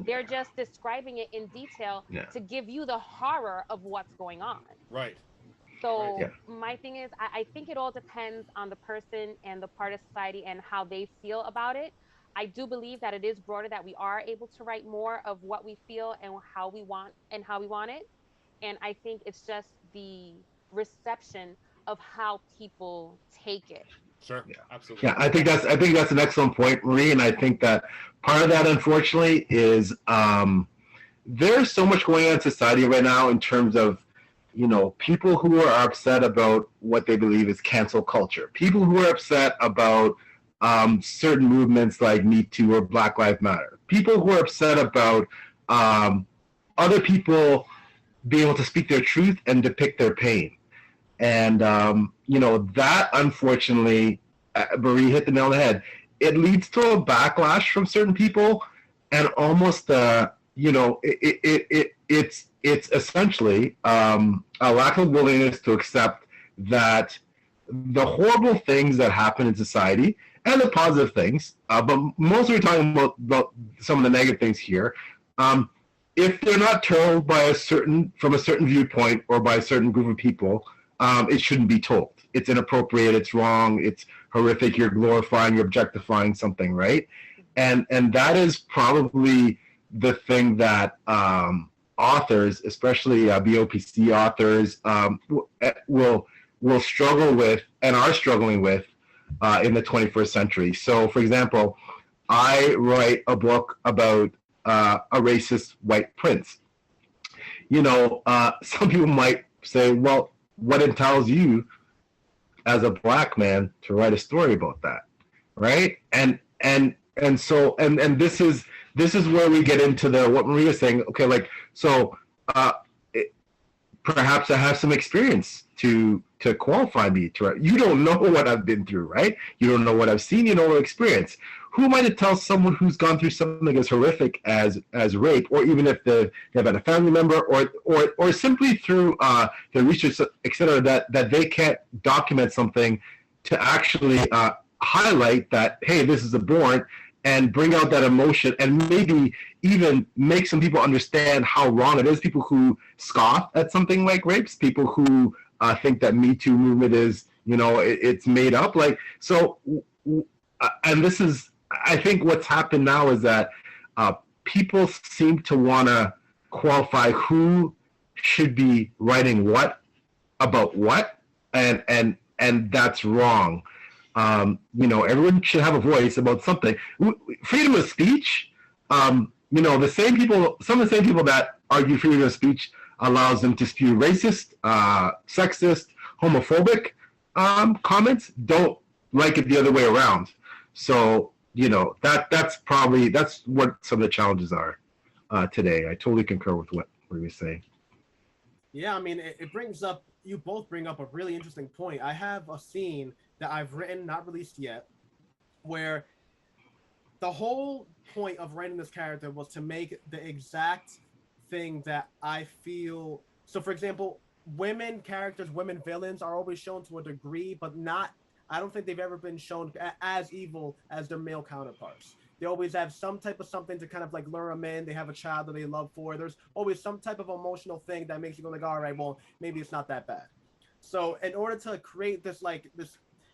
They're just describing it in detail to give you the horror of what's going on. Right. So my thing is, I think it all depends on the person and the part of society and how they feel about it. I do believe that it is broader, that we are able to write more of what we feel and how we want it. And I think it's just the reception of how people take it. Sure. Absolutely. Yeah, I think that's an excellent point, Marie. And I think that part of that, unfortunately, is there's so much going on in society right now in terms of people who are upset about what they believe is cancel culture, people who are upset about certain movements like Me Too or Black Lives Matter, people who are upset about other people being able to speak their truth and depict their pain. And, that, unfortunately, Marie hit the nail on the head. It leads to a backlash from certain people, and almost, it's essentially a lack of willingness to accept that the horrible things that happen in society and the positive things, but mostly we're talking about some of the negative things here. If they're not told from a certain viewpoint or by a certain group of people, it shouldn't be told. It's inappropriate. It's wrong. It's horrific. You're glorifying, you're objectifying something, right? And that is probably the thing that authors, especially BOPC authors, will struggle with and are struggling with in the 21st century. So, for example, I write a book about a racist white prince. Some people might say, well, what entitles you as a black man to write a story about that, right? And so this is where we get into what Maria was saying. Okay, perhaps I have some experience to qualify me to write. You don't know what I've been through, right? You don't know what I've seen. You know what experience. Who am I to tell someone who's gone through something as horrific as rape, or even if they've had a family member, or simply through their research, etc., that they can't document something to actually highlight that, hey, this is abhorrent, and bring out that emotion, and maybe even make some people understand how wrong it is. People who scoff at something like rapes, people who think that Me Too movement is, it's made up. And this is, I think what's happened now is that people seem to want to qualify who should be writing what about what, and that's wrong. Everyone should have a voice about something. Freedom of speech, some of the same people that argue freedom of speech allows them to spew racist, sexist, homophobic comments don't like it the other way around. So that's what some of the challenges are today. I totally concur with what you were saying. Yeah, I mean, it brings up, you both bring up a really interesting point. I have a scene that I've written, not released yet, where the whole point of writing this character was to make the exact thing that I feel. So, for example, women characters, women villains are always shown to a degree, but not, I don't think they've ever been shown as evil as their male counterparts. They always have some type of something to kind of like lure them in. They have a child that they love for. There's always some type of emotional thing that makes you go like, all right, well, maybe it's not that bad. So in order to create this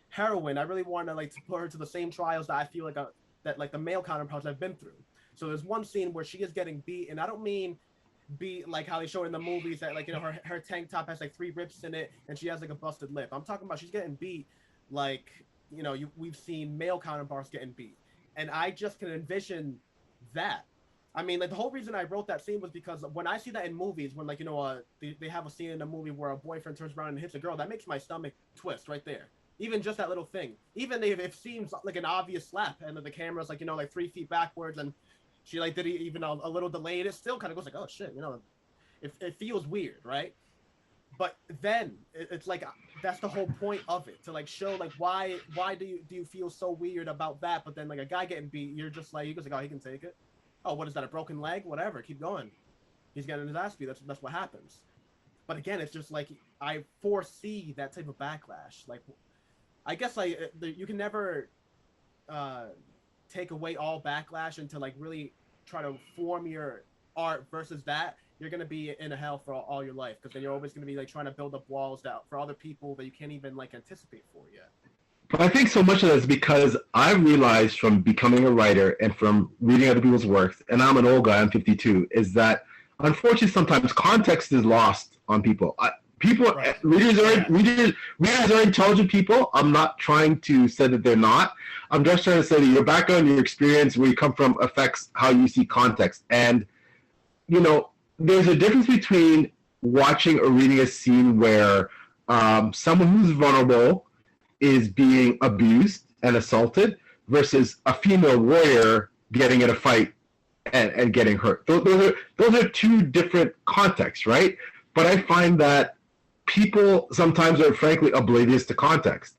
heroine, I really want to put her to the same trials that I feel like that the male counterparts have been through. So there's one scene where she is getting beat, and I don't mean beat like how they show in the movies that her tank top has 3 rips in it and she has a busted lip. I'm talking about she's getting beat we've seen male counterparts getting beat. And I just can envision that. I mean, the whole reason I wrote that scene was because when I see that in movies, when they have a scene in a movie where a boyfriend turns around and hits a girl, that makes my stomach twist right there. Even just that little thing. Even if it seems like an obvious slap and the camera's 3 feet backwards and she did even a little delayed, it still kind of goes oh shit, it feels weird, right? But then it's that's the whole point of it, to show why do you feel so weird about that? But then a guy getting beat, you're just he goes oh, he can take it. Oh, what is that, a broken leg? Whatever, keep going. He's getting his ass beat. That's what happens. But again, it's just I foresee that type of backlash. I guess you can never take away all backlash and to really try to form your art versus that. You're going to be in a hell for all your life, because then you're always going to be trying to build up walls for other people that you can't even anticipate for yet. But I think so much of that is because I realized from becoming a writer and from reading other people's works, and I'm an old guy, I'm 52, is that unfortunately sometimes context is lost on people. Right. Readers are intelligent people. I'm not trying to say that they're not. I'm just trying to say that your background, your experience, where you come from affects how you see context. And, there's a difference between watching or reading a scene where someone who's vulnerable is being abused and assaulted versus a female warrior getting in a fight and getting hurt. Those are 2 different contexts, right? But I find that people sometimes are frankly oblivious to context.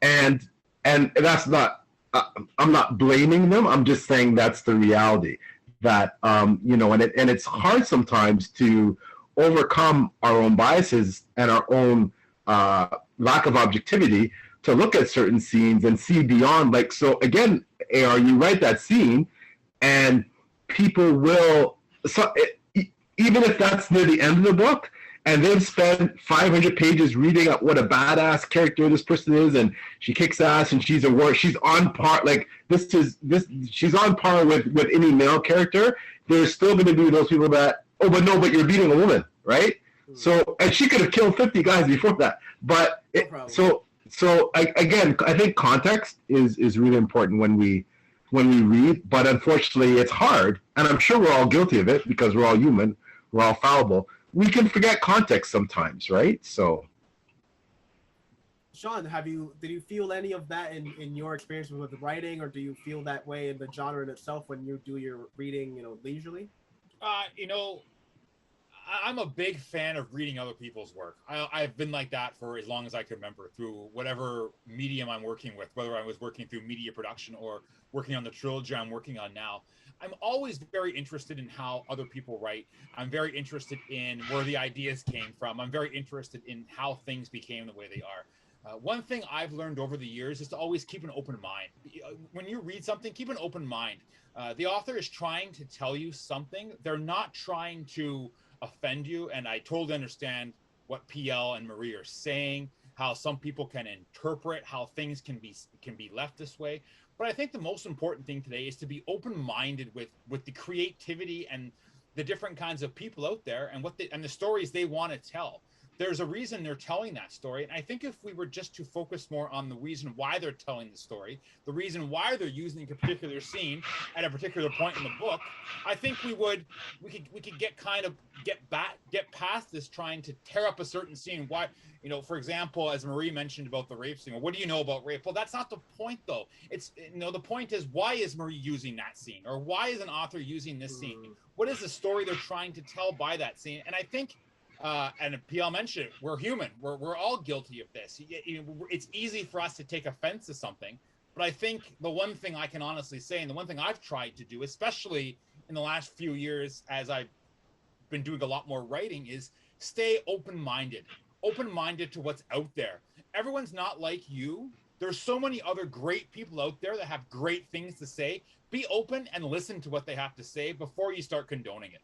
And that's not, I'm not blaming them. I'm just saying that's the reality. That and it's hard sometimes to overcome our own biases and our own lack of objectivity to look at certain scenes and see beyond. So again, AR, you write that scene, and people will, even if that's near the end of the book, and they've spent 500 pages reading up what a badass character this person is, and she kicks ass, and she's on par. She's on par with any male character. There's still going to be those people that, but you're beating a woman, right? Mm-hmm. So, and she could have killed 50 guys before that. But I think context is really important when we read. But unfortunately, it's hard, and I'm sure we're all guilty of it because we're all human, we're all fallible. We can forget context sometimes, right? So, Sean, did you feel any of that in your experience with writing, or do you feel that way in the genre in itself when you do your reading, leisurely? I'm a big fan of reading other people's work. I've been like that for as long as I can remember, through whatever medium I'm working with, whether I was working through media production or working on the trilogy I'm working on now. I'm always very interested in how other people write. I'm very interested in where the ideas came from. I'm very interested in how things became the way they are. One thing I've learned over the years is to always keep an open mind. When you read something, keep an open mind. The author is trying to tell you something. They're not trying to offend you. And I totally understand what PL and Marie are saying, how some people can interpret how things can be left this way. But I think the most important thing today is to be open-minded with the creativity and the different kinds of people out there and the stories they want to tell. there's a reason they're telling that story. And I think if we were just to focus more on the reason why they're telling the story, the reason why they're using a particular scene at a particular point in the book, I think we could get past this trying to tear up a certain scene. Why, you know, for example, as Marie mentioned about the rape scene, well, what do you know about rape? Well, that's not the point though. It's, you know, the point is, why is Marie using that scene, or why is an author using this scene? What is the story they're trying to tell by that scene? And I think, and PL mentioned it, we're human. We're all guilty of this. It's easy for us to take offense to something. But I think the one thing I can honestly say, and the one thing I've tried to do, especially in the last few years as I've been doing a lot more writing, is stay open-minded to what's out there. Everyone's not like you. There's so many other great people out there that have great things to say. Be open and listen to what they have to say before you start condoning it.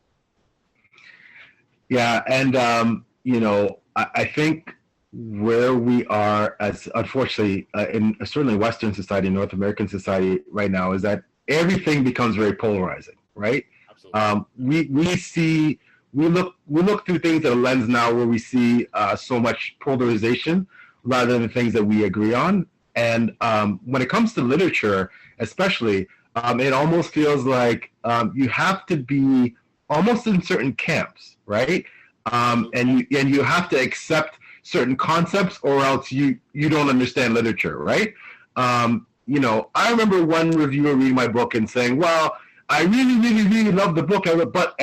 Yeah, and you know, I think where we are, as unfortunately in certainly Western society, North American society right now, is that everything becomes very polarizing, right? Absolutely. We look through things at a lens now where we see so much polarization rather than things that we agree on. And when it comes to literature, especially, it almost feels like you have to be almost in certain camps, right? And you have to accept certain concepts, or else you don't understand literature, right? You know, I remember one reviewer reading my book and saying, "Well, I really, really, really love the book, but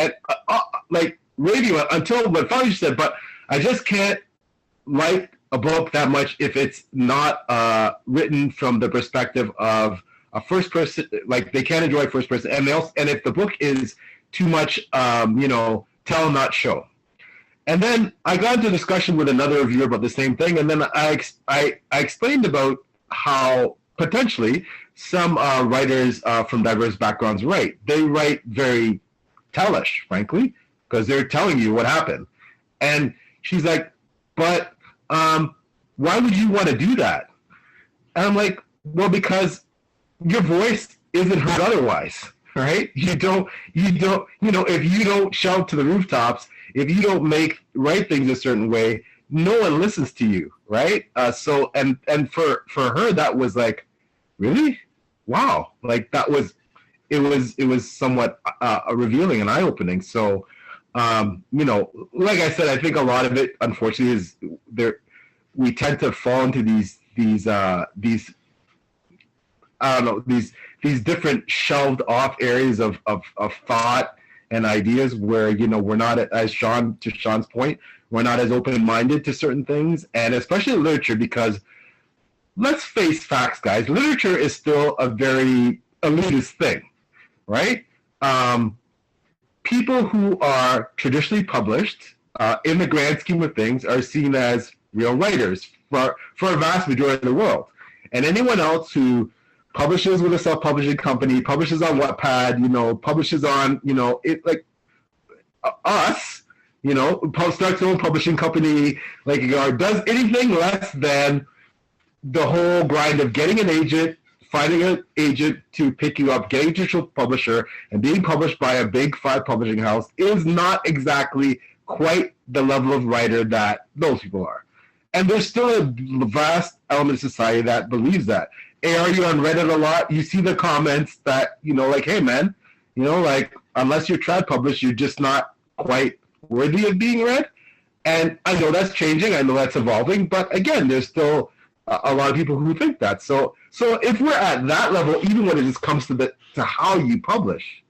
like radio until what finally said, but I just can't like a book that much if it's not written from the perspective of a first person. Like they can't enjoy first person, and if the book is too much, you know, tell not show." And then I got into a discussion with another reviewer about the same thing, and then I explained about how potentially some writers from diverse backgrounds write. They write very tellish, frankly, because they're telling you what happened. And she's like, "But why would you want to do that?" And I'm like, "Well, because your voice isn't heard otherwise, right? You know, if you don't shout to the rooftops, if you don't write things a certain way, no one listens to you, right?" So for her, that was like, really, wow, like it was somewhat revealing and eye opening. So, you know, like I said, I think a lot of it, unfortunately, is there. We tend to fall into these I don't know, these different shelved off areas of thought and ideas where, you know, we're not, as Sean's point, we're not as open-minded to certain things, and especially literature, because let's face facts, guys, literature is still a very elitist thing, right? People who are traditionally published, in the grand scheme of things, are seen as real writers for a vast majority of the world. And anyone else who publishes with a self-publishing company, publishes on Wattpad, you know, publishes on, you know, it like us, you know, starts their own publishing company, like, does anything less than the whole grind of getting an agent, finding an agent to pick you up, getting to a publisher, and being published by a big 5 publishing house is not exactly quite the level of writer that those people are. And there's still a vast element of society that believes that. AR, you on Reddit a lot, you see the comments that, you know, like, hey, man, you know, like, unless you're trad published, you're just not quite worthy of being read. And I know that's changing. I know that's evolving. But again, there's still a lot of people who think that. So if we're at that level, even when it just comes to how you publish,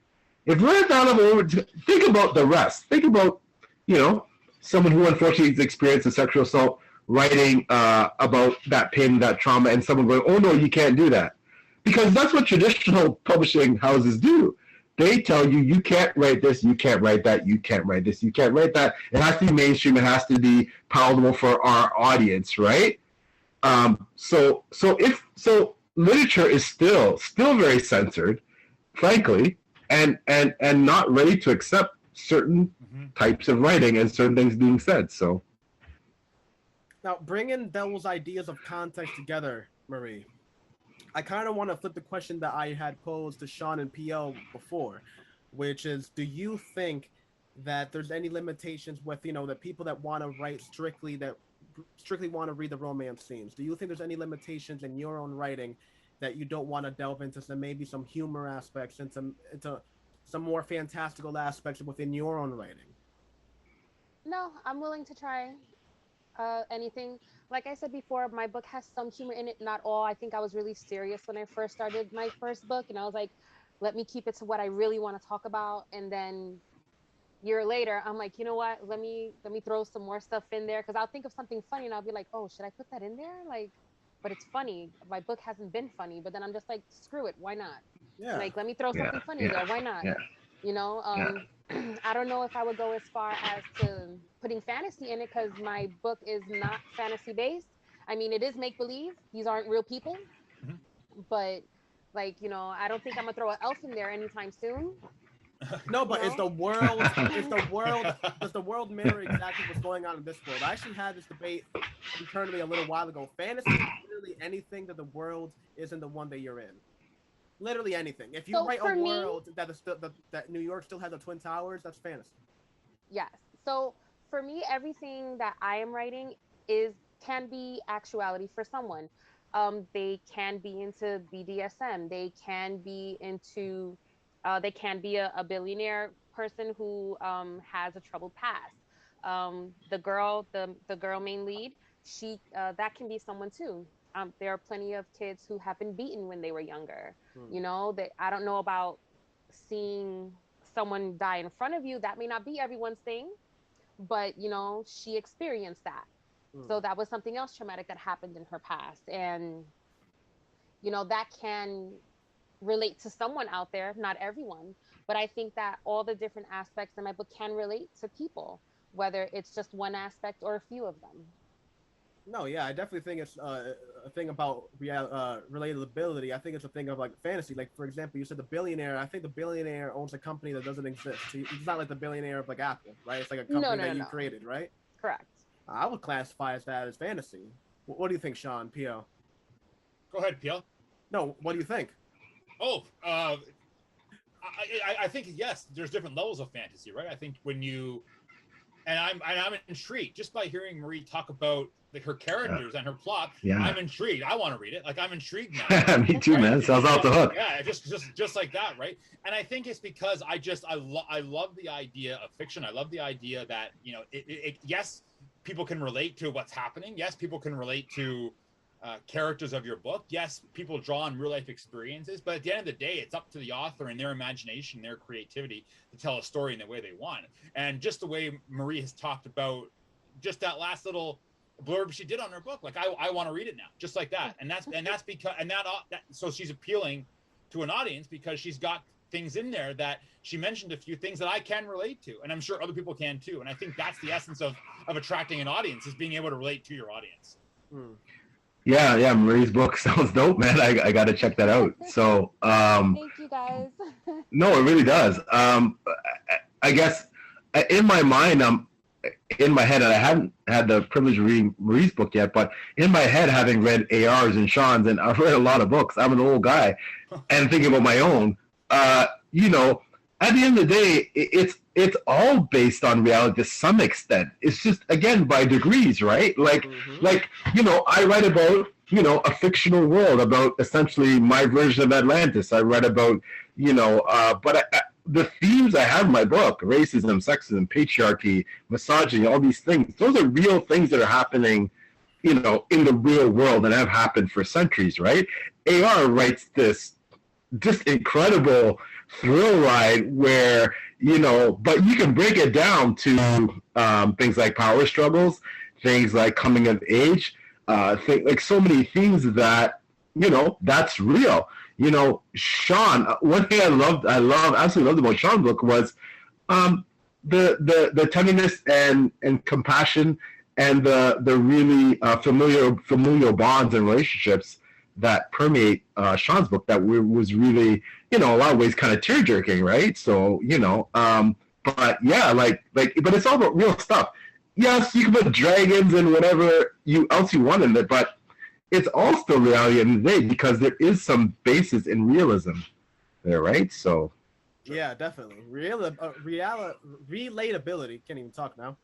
if we're at that level, think about the rest. Think about, you know, someone who unfortunately has experienced a sexual assault, writing about that pain, that trauma, and someone going, "Oh no, you can't do that," because that's what traditional publishing houses do. They tell you, you can't write this, you can't write that, you can't write this, you can't write that. It has to be mainstream. It has to be palatable for our audience, right? So literature is still very censored, frankly, and not ready to accept certain types of writing and certain things being said. So. Now, bringing those ideas of context together, Marie, I kind of want to flip the question that I had posed to Sean and PL before, which is, do you think that there's any limitations with, the people that want to write strictly want to read the romance scenes? Do you think there's any limitations in your own writing that you don't want to delve into maybe some humor aspects and some more fantastical aspects within your own writing? No, I'm willing to try anything. Like I said before, my book has some humor in it, not all. I think I was really serious when I first started my first book, and I was like, let me keep it to what I really want to talk about. And then year later, I'm like, you know what? Let me throw some more stuff in there, because I'll think of something funny and I'll be like, oh, should I put that in there? Like, but it's funny. My book hasn't been funny, but then I'm just like, screw it, why not? Yeah. Like, let me throw something funny there. Why not? Yeah. I don't know if I would go as far as to putting fantasy in it, because my book is not fantasy based. I mean, it is make believe. These aren't real people, but like, I don't think I'm gonna throw an elf in there anytime soon. No, but does the world mirror exactly what's going on in this world? I actually had this debate internally a little while ago. Fantasy is literally anything that the world isn't the one that you're in. Literally anything. If you write a world that New York still has the Twin Towers, that's fantasy. Yes. So for me, everything that I am writing can be actuality for someone. They can be into BDSM. They can be into they can be a billionaire person who has a troubled past. The girl main lead, she that can be someone too. There are plenty of kids who have been beaten when they were younger. That I don't know about seeing someone die in front of you. That may not be everyone's thing, but she experienced that. So that was something else traumatic that happened in her past, and that can relate to someone out there, not everyone, but I think that all the different aspects in my book can relate to people, whether it's just one aspect or a few of them. No, yeah, I definitely think it's a thing about relatability. I think it's a thing of like fantasy. Like, for example, you said the billionaire. I think the billionaire owns a company that doesn't exist. It's not like the billionaire of like Apple, right? It's like a company that you created, right? Correct. I would classify that as fantasy. What do you think, Sean? P.O.? Go ahead, P.O. No, what do you think? Oh, I think yes. There's different levels of fantasy, right? I think when you and I'm intrigued just by hearing Marie talk about her characters and her plot. Yeah. I'm intrigued. I want to read it. Like, I'm intrigued now. Me too, right? Man. Sounds off the hook. Yeah, just like that, right? And I think it's because I love the idea of fiction. I love the idea that yes, people can relate to what's happening. Yes, people can relate to characters of your book. Yes, people draw on real life experiences, but at the end of the day, it's up to the author and their imagination, their creativity to tell a story in the way they want. And just the way Marie has talked about just that last little blurb she did on her book, like I want to read it now, just like that. And that's because so she's appealing to an audience because she's got things in there that she mentioned a few things that I can relate to, and I'm sure other people can too. And I think that's the essence of attracting an audience, is being able to relate to your audience. Yeah, Marie's book sounds dope, man. I got to check that out. So, thank you guys. No, it really does. I guess in my mind, in my head, and I hadn't had the privilege of reading Marie's book yet, but in my head, having read A.R.'s and Sean's, and I've read a lot of books. I'm an old guy, and thinking about my own. At the end of the day, it's all based on reality to some extent. It's just, again, by degrees, right? Like, I write about, a fictional world, about essentially my version of Atlantis. I write about, but the themes I have in my book, racism, sexism, patriarchy, misogyny, all these things, those are real things that are happening, in the real world and have happened for centuries, right? A.R. writes this just incredible thrill ride where, but you can break it down to things like power struggles, things like coming of age, like so many things that, that's real. Sean, one thing I absolutely loved about Sean's book was the tenderness and compassion and the really familial bonds and relationships that permeate Sean's book that was really, a lot of ways kind of tear-jerking, right? So, but yeah, but it's all about real stuff. Yes, you can put dragons and whatever else you want in it, but it's all still reality in the day because there is some basis in realism there, right? So, Sure. Yeah, definitely. Relatability, can't even talk now,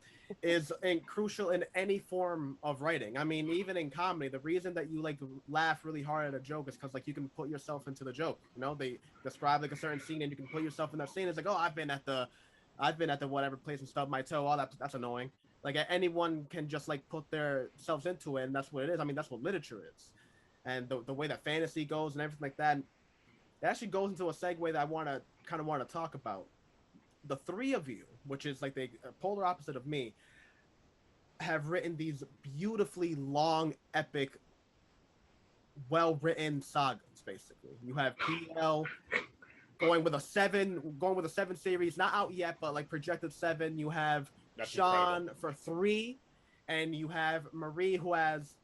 is crucial in any form of writing. I mean, even in comedy, the reason that you like laugh really hard at a joke is because like you can put yourself into the joke. You know, they describe like a certain scene and you can put yourself in that scene. It's like, oh, I've been at the whatever place and stubbed my toe. Oh, that's annoying. Like anyone can just like put themselves into it, and that's what it is. I mean, that's what literature is, and the way that fantasy goes and everything like that. It actually goes into a segue that I want to talk about. The three of you, which is like the polar opposite of me, have written these beautifully long, epic, well-written sagas. Basically, you have PL going with a seven series, not out yet, but like projected seven. You have That's Sean incredible. for three, and you have Marie who has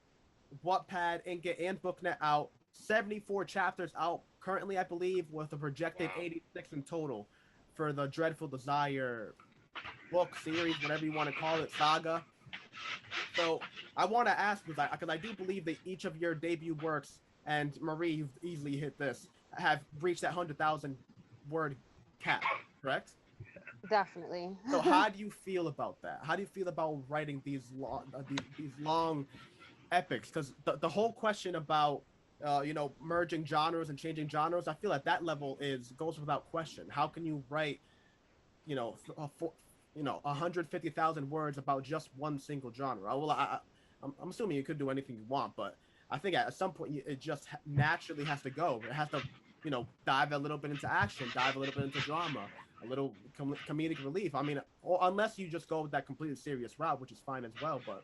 Wattpad, Inka, and Booknet out. 74 chapters out currently, I believe, with a projected 86 in total for the Dreadful Desire book series, whatever you want to call it, saga. So I want to ask, because I do believe that each of your debut works, and Marie, you've easily hit this, have reached that 100,000 word cap, correct? Definitely. So how do you feel about that? How do you feel about writing these long epics? Because the whole question about merging genres and changing genres, I feel at that level is goes without question. How can you write, you know, 150,000 words about just one single genre? Well, I'm assuming you could do anything you want, but I think at some point it just naturally has to go. It has to, dive a little bit into action, dive a little bit into drama, a little comedic relief. I mean, or unless you just go with that completely serious route, which is fine as well. But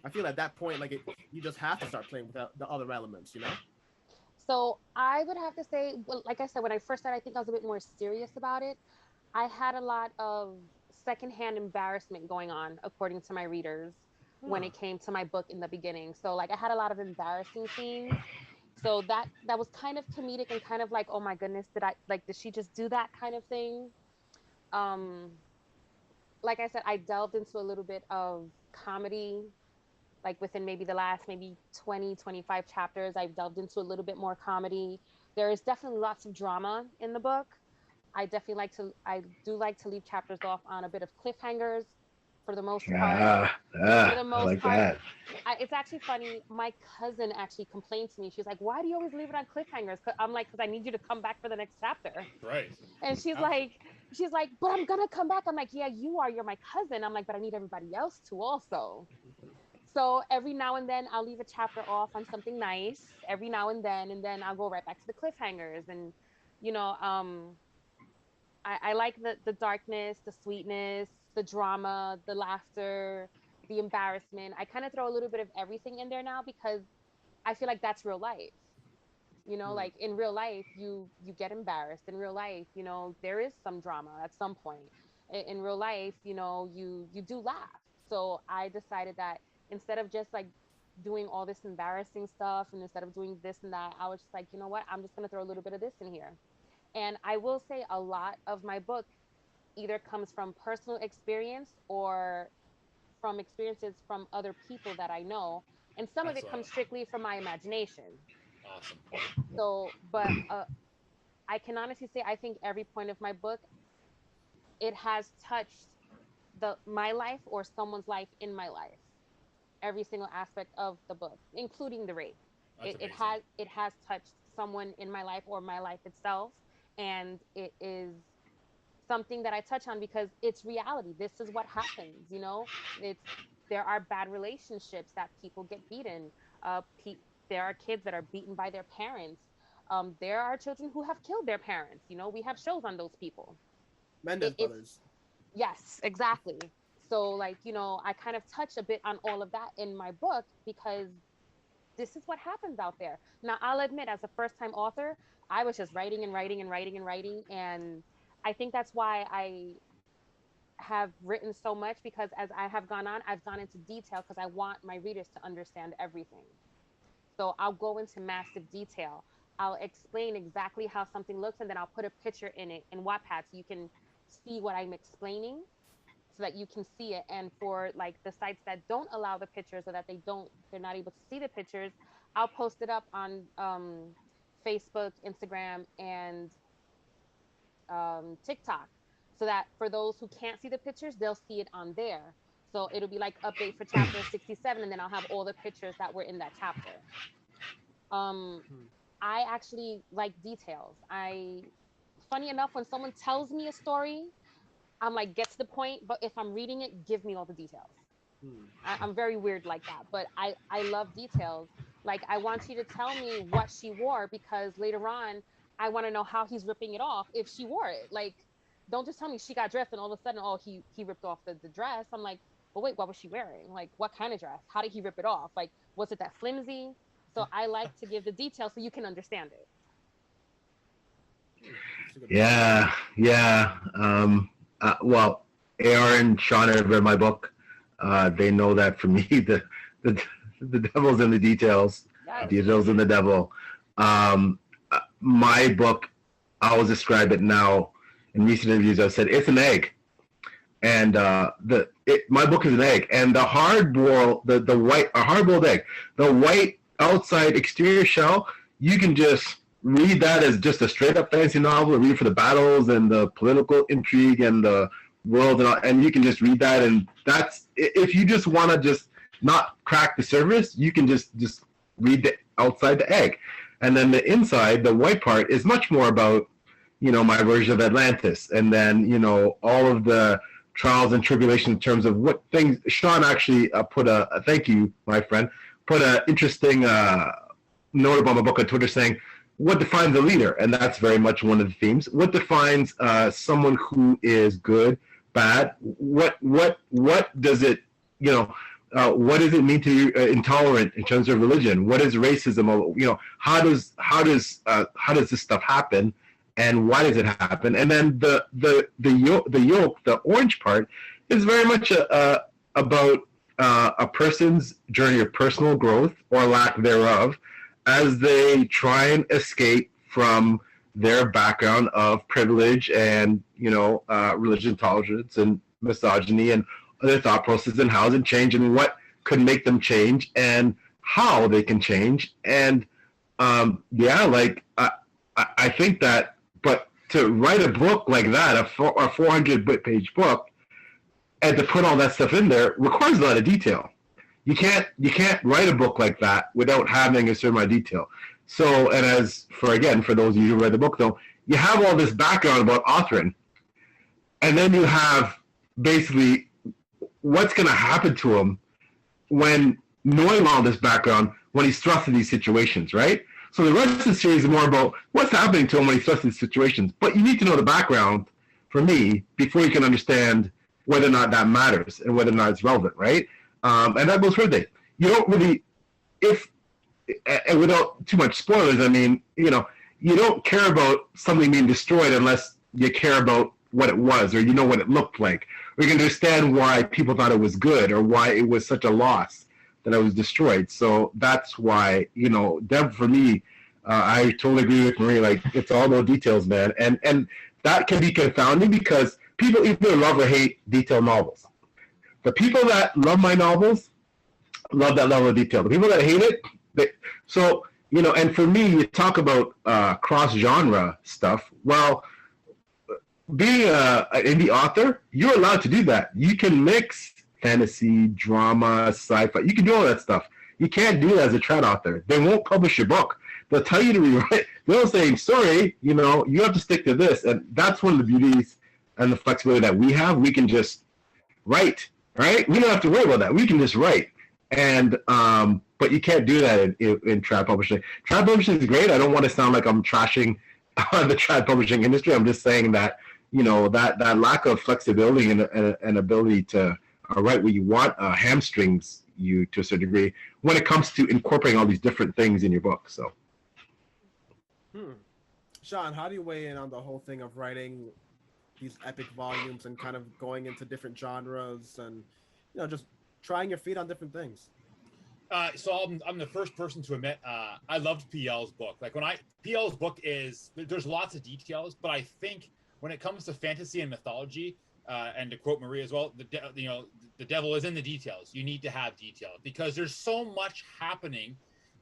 I feel at that point, you just have to start playing with the other elements, you know? So I would have to say, well, like I said, when I first started, I think I was a bit more serious about it. I had a lot of secondhand embarrassment going on, according to my readers, when Huh. it came to my book in the beginning. So like I had a lot of embarrassing scenes. So that was kind of comedic and kind of like, oh my goodness, did she just do that kind of thing? Um, like I said, I delved into a little bit of comedy, like within maybe the last maybe 20, 25 chapters. I've delved into a little bit more comedy. There is definitely lots of drama in the book. I do like to leave chapters off on a bit of cliffhangers for the most part. For the I most like part, that. it's actually funny. My cousin actually complained to me. She's like, "Why do you always leave it on cliffhangers?" I'm like, "Because I need you to come back for the next chapter." Right. And she's like, "But I'm gonna come back." I'm like, "Yeah, you are. You're my cousin." I'm like, "But I need everybody else to also." So every now and then I'll leave a chapter off on something nice every now and then I'll go right back to the cliffhangers. And you know, I like the darkness, the sweetness, the drama, the laughter, the embarrassment. I kind of throw a little bit of everything in there now because I feel like that's real life. Hmm. Like in real life, you get embarrassed. In real life, there is some drama at some point. In real life, you do laugh. So I decided that instead of just like doing all this embarrassing stuff and instead of doing this and that, I was just like, you know what? I'm just gonna throw a little bit of this in here. And I will say a lot of my book either comes from personal experience or from experiences from other people that I know. And some of That's it comes strictly from my imagination. awesome. So, but I can honestly say I think every point of my book, it has touched my life or someone's life in my life. Every single aspect of the book, including the rape. That's amazing. It has touched someone in my life or my life itself. And it is something that I touch on because it's reality. This is what happens. It's There are bad relationships that people get beaten. Uh, pe- there are kids that are beaten by their parents. There are children who have killed their parents. We have shows on those people. Mendez It's Brothers. Yes, exactly. So like I kind of touch a bit on all of that in my book because this is what happens out there. Now, I'll admit, as a first time author, I was just writing and writing and writing and writing. And I think that's why I have written so much because as I have gone on, I've gone into detail because I want my readers to understand everything. So I'll go into massive detail. I'll explain exactly how something looks and then I'll put a picture in it in Wattpad so you can see what I'm explaining so that you can see it. And for like the sites that don't allow the pictures or that they're not able to see the pictures, I'll post it up on Facebook, Instagram, and TikTok, so that for those who can't see the pictures, they'll see it on there. So it'll be like update for chapter 67, and then I'll have all the pictures that were in that chapter. Um, I actually like details. Funny enough, when someone tells me a story, I'm like, get to the point. But if I'm reading it, give me all the details. I'm very weird like that, but I love details. Like, I want you to tell me what she wore, because later on, I want to know how he's ripping it off if she wore it. Like, don't just tell me she got dressed and all of a sudden, oh, he ripped off the dress. I'm like, well, wait, what was she wearing? Like, what kind of dress? How did he rip it off? Like, was it that flimsy? So I like to give the details so you can understand it. Yeah, yeah. Well, AR and Sean have read my book. They know that for me, the devil's in the details. Yes. Details in the devil. My book, I will describe it now. In recent interviews, I've said it's an egg, and my book is an egg, and the hard-boiled egg, the white outside exterior shell, you can just read that as just a straight-up fantasy novel, read for the battles and the political intrigue and the world, and you can just read that, and that's, if you just want to just not crack the surface, you can just read the outside the egg, and then the inside, the white part, is much more about, my version of Atlantis, and then all of the trials and tribulations in terms of what things. Sean actually put a thank you, my friend, put an interesting note about my book on Twitter saying, what defines a leader? And that's very much one of the themes. What defines someone who is good, bad? What does it, what does it mean to be intolerant in terms of religion? What is racism? How does this stuff happen, and why does it happen? And then the yolk, the orange part, is very much about a person's journey of personal growth or lack thereof, as they try and escape from their background of privilege and, religious intolerance and misogyny, and their thought process and how they change, and what could make them change, and how they can change. And I think that, but to write a book like that, a 400-page book, and to put all that stuff in there requires a lot of detail. You can't write a book like that without having a certain amount of detail. So, and for those of you who read the book, though, you have all this background about authoring, and then you have basically what's going to happen to him when, knowing all this background, when he's thrust in these situations, right? So the rest of the series is more about what's happening to him when he's thrust in these situations. But you need to know the background, for me, before you can understand whether or not that matters and whether or not it's relevant, right? And that goes for everything. You don't really, and without too much spoilers, I mean, you don't care about something being destroyed unless you care about what it was, or what it looked like, or you can understand why people thought it was good, or why it was such a loss that it was destroyed. So that's why, Deb, for me, I totally agree with Marie. Like, it's all those details, man, and that can be confounding because people either love or hate detailed novels. The people that love my novels love that level of detail. The people that hate it, and for me, you talk about cross-genre stuff. Well, being an indie author, you're allowed to do that. You can mix fantasy, drama, sci-fi. You can do all that stuff. You can't do that as a trad author. They won't publish your book. They'll tell you to rewrite. They'll say, sorry, you have to stick to this. And that's one of the beauties and the flexibility that we have. We can just write, right? We don't have to worry about that. We can just write. And but you can't do that in trad publishing. Trad publishing is great. I don't want to sound like I'm trashing the trad publishing industry. I'm just saying that, that lack of flexibility and ability to write what you want hamstrings you to a certain degree when it comes to incorporating all these different things in your book. So, Sean, how do you weigh in on the whole thing of writing these epic volumes and kind of going into different genres and, just trying your feet on different things? So I'm the first person to admit I loved PL's book. Like, PL's book there's lots of details, but I think when it comes to fantasy and mythology, and to quote Marie as well, the devil is in the details. You need to have detail because there's so much happening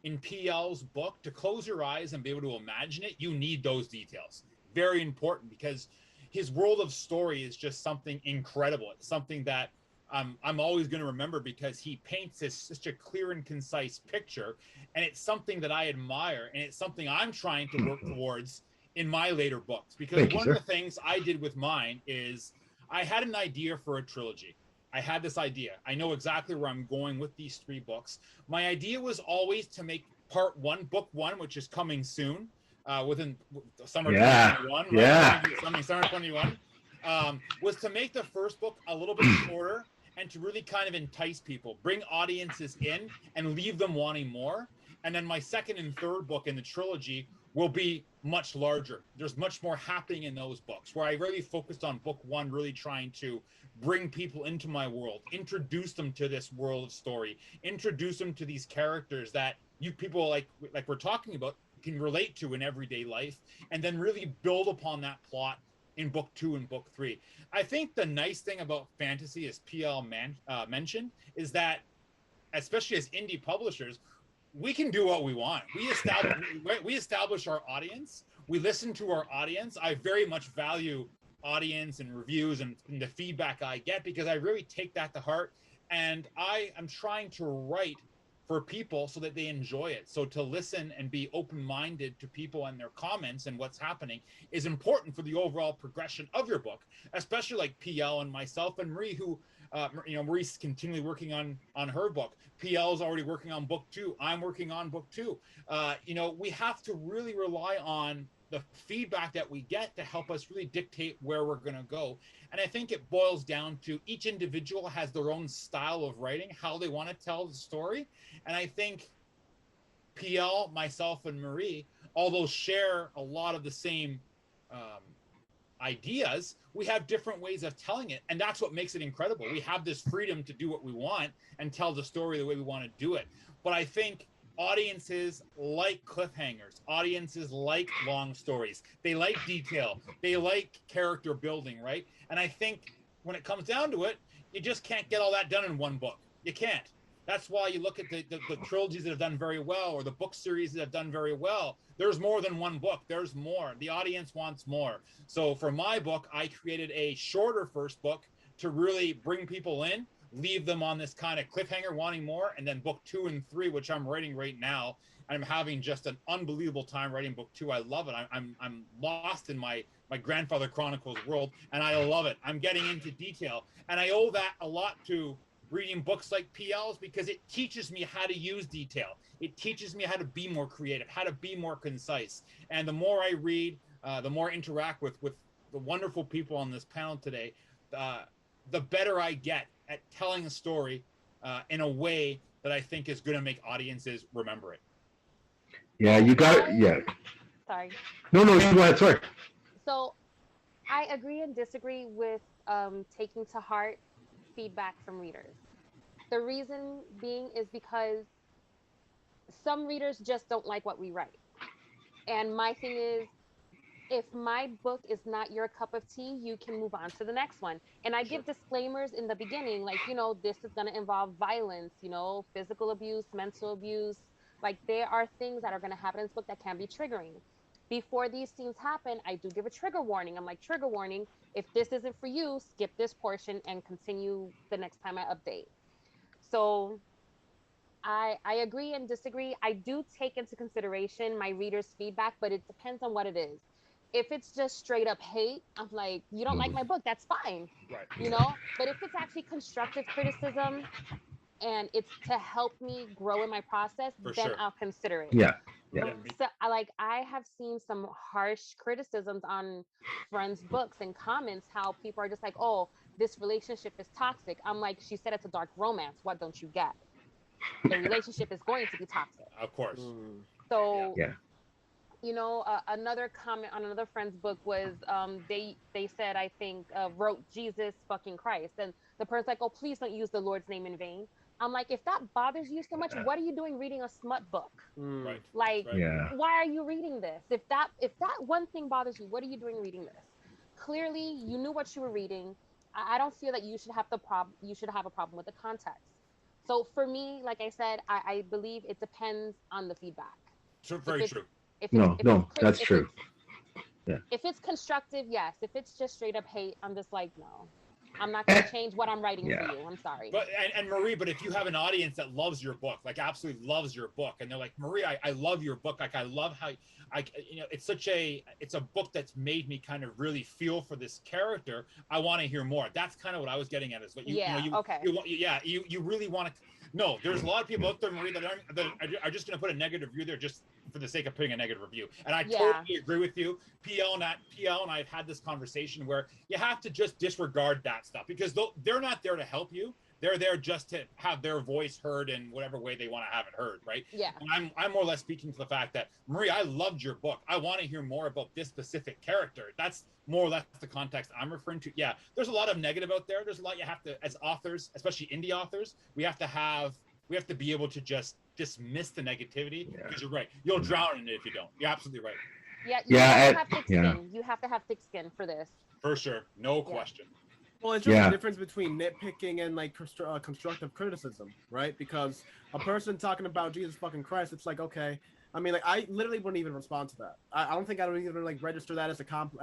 in PL's book. To close your eyes and be able to imagine it, you need those details. very important because his world of story is just something incredible. It's something that I'm always going to remember because he paints such a clear and concise picture, and it's something that I admire, and it's something I'm trying to work towards in my later books. Because one of the things I did with mine is I had an idea for a trilogy. I had this idea. I know exactly where I'm going with these 3 books. My idea was always to make part 1, book 1, which is coming soon, within summer 2021, right? Yeah. Summer 21, was to make the first book a little bit shorter and to really kind of entice people, bring audiences in and leave them wanting more. And then my second and third book in the trilogy will be much larger. There's much more happening in those books, where I really focused on book 1, really trying to bring people into my world, introduce them to this world of story, introduce them to these characters that you people like we're talking about can relate to in everyday life, and then really build upon that plot in book 2 and book 3. I think the nice thing about fantasy, as PL mentioned, is that, especially as indie publishers, we can do what we want. We establish our audience. We listen to our audience. I very much value audience and reviews and the feedback I get, because I really take that to heart. And I am trying to write for people so that they enjoy it. So to listen and be open-minded to people and their comments and what's happening is important for the overall progression of your book, especially like PL and myself and Marie, who Marie's continually working on her book. PL is already working on book 2. I'm working on book 2. We have to really rely on the feedback that we get to help us really dictate where we're going to go. And I think it boils down to each individual has their own style of writing, how they want to tell the story. And I think PL, myself, and Marie, although share a lot of the same ideas, we have different ways of telling it. And that's what makes it incredible. We have this freedom to do what we want and tell the story the way we want to do it. But I think audiences like cliffhangers. Audiences like long stories. They like detail. They like character building, right? And I think when it comes down to it, you just can't get all that done in one book. You can't. That's why you look at the trilogies that have done very well, or the book series that have done very well. There's more than one book. There's more. The audience wants more. So for my book, I created a shorter first book to really bring people in, leave them on this kind of cliffhanger wanting more, and then book 2 and 3, which I'm writing right now. I'm having just an unbelievable time writing book 2. I love it. I'm lost in my Grandfather Chronicles world, and I love it. I'm getting into detail, and I owe that a lot to reading books like PL's, because it teaches me how to use detail. It teaches me how to be more creative, how to be more concise. And the more I read, the more I interact with the wonderful people on this panel today, the better I get at telling a story in a way that I think is going to make audiences remember it. Yeah, you got it. Yeah. Sorry. No, you go ahead. Sorry. So I agree and disagree with taking to heart feedback from readers. The reason being is because some readers just don't like what we write. And my thing is, if my book is not your cup of tea, you can move on to the next one. And I give disclaimers in the beginning, like, this is going to involve violence, physical abuse, mental abuse. Like, there are things that are going to happen in this book that can be triggering. Before these scenes happen, I do give a trigger warning. I'm like, trigger warning, if this isn't for you, skip this portion and continue the next time I update. So I agree and disagree. I do take into consideration my readers' feedback, but it depends on what it is. If it's just straight up hate, I'm like, you don't like my book, that's fine. Right. But if it's actually constructive criticism and it's to help me grow in my process, then I'll consider it. Yeah. So I have seen some harsh criticisms on friends' books and comments, how people are just like, oh, this relationship is toxic. I'm like, she said it's a dark romance. What don't you get? The relationship is going to be toxic. Of course. So, yeah. Another comment on another friend's book was they said, I think, wrote Jesus fucking Christ. And the person's like, oh, please don't use the Lord's name in vain. I'm like, if that bothers you so much, what are you doing reading a smut book? Right. Like, Yeah. why are you reading this? If that one thing bothers you, what are you doing reading this? Clearly, you knew what you were reading. I don't feel that you should have a problem with the context. So for me, like I said, I believe it depends on the feedback. Very true. That's true. If it's constructive, yes. If it's just straight up hate, I'm just like, no. I'm not going to change what I'm writing for you. I'm sorry. But and Marie, but if you have an audience that loves your book, like absolutely loves your book, and they're like, Marie, I love your book. Like I love how it's a book that's made me kind of really feel for this character. I want to hear more. That's kind of what I was getting at. Is what you really want to. No, there's a lot of people out there, Marie, that are just going to put a negative review there just for the sake of putting a negative review. And I totally agree with you. PL and I have had this conversation where you have to just disregard that stuff because they're not there to help you. They're there just to have their voice heard in whatever way they want to have it heard, right? Yeah. And I'm more or less speaking to the fact that, Marie, I loved your book. I want to hear more about this specific character. That's more or less the context I'm referring to. Yeah, there's a lot of negative out there. There's a lot you have to, as authors, especially indie authors, we have to be able to just dismiss the negativity because you're right. You'll drown in it if you don't. You're absolutely right. Yeah, you have to have thick skin. You have to have thick skin for this. For sure. No question. Well, it's just the difference between nitpicking and like constructive criticism, right? Because a person talking about Jesus fucking Christ, it's like, okay. I mean, like I literally wouldn't even respond to that. I don't think I would even like register that as a comment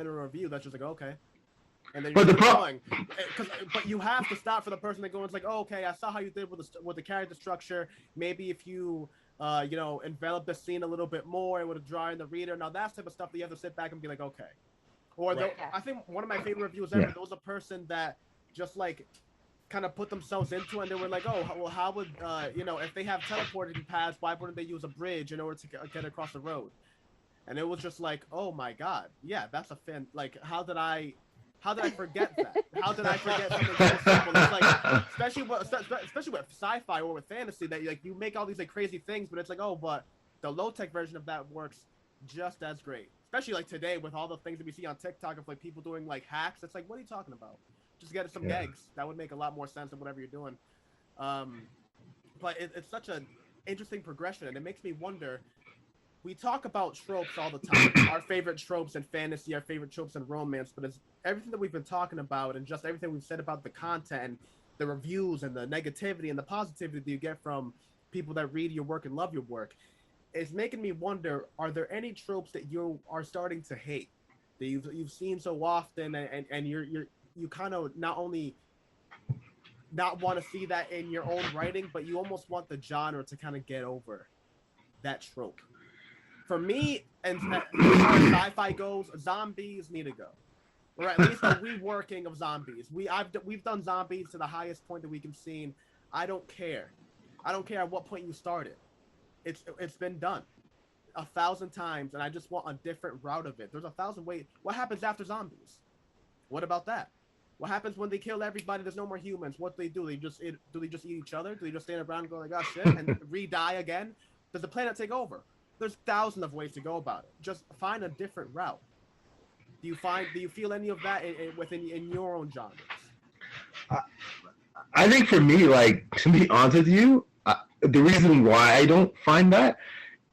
or a review. That's just like okay. And then you're going. But you have to stop for the person that goes like, oh, okay, I saw how you did with the character structure. Maybe if you envelop the scene a little bit more, it would draw in the reader. Now that's the type of stuff that you have to sit back and be like, okay. Or I think one of my favorite reviews ever, there was a person that just like kind of put themselves into it and they were like, oh, well, how would, if they have teleporting paths, why wouldn't they use a bridge in order to get across the road? And it was just like, oh my God, yeah, that's a fan. Like, how did I forget that? How did I forget something so simple? It's like, especially with sci-fi or with fantasy, that like you make all these like crazy things, but it's like, oh, but the low-tech version of that works just as great. Especially like today with all the things that we see on TikTok of like people doing like hacks. It's like, what are you talking about? Just get some gags. That would make a lot more sense than whatever you're doing. But it's such an interesting progression, and it makes me wonder. We talk about tropes all the time, our favorite tropes in fantasy, our favorite tropes in romance, but it's everything that we've been talking about and just everything we've said about the content and the reviews and the negativity and the positivity that you get from people that read your work and love your work. It's making me wonder, are there any tropes that you are starting to hate that you've seen so often and you kind of not only not want to see that in your own writing, but you almost want the genre to kind of get over that trope? For me, and as far as sci-fi goes, zombies need to go. Or at least a reworking of zombies. We've done zombies to the highest point that we can see. I don't care. I don't care at what point you started. It's been done 1,000 times, and I just want a different route of it. There's 1,000 ways. What happens after zombies? What about that? What happens when they kill everybody? There's no more humans. What do? Do they just eat each other? Do they just stand around and go like, oh shit, and re-die again? Does the planet take over? There's thousands of ways to go about it. Just find a different route. Do you feel any of that in your own genres? I think for me, like, to be honest with you, the reason why I don't find that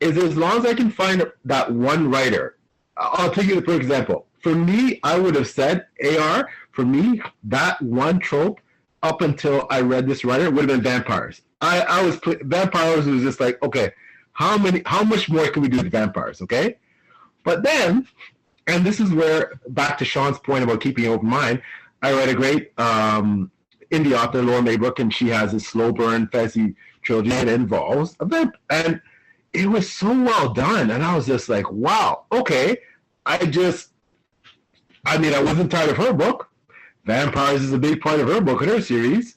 is as long as I can find that one writer. I'll take you for example. For me, I would have said AR. For me, that one trope up until I read this writer would have been vampires. Vampires was just like, okay, how much more can we do with vampires? Okay, but then, and this is where back to Sean's point about keeping an open mind. I read a great indie author, Laura Maybrook, and she has a slow burn fantasy trilogy that involves a vamp, and it was so well done. And I was just like, wow, okay. I wasn't tired of her book. Vampires is a big part of her book and her series.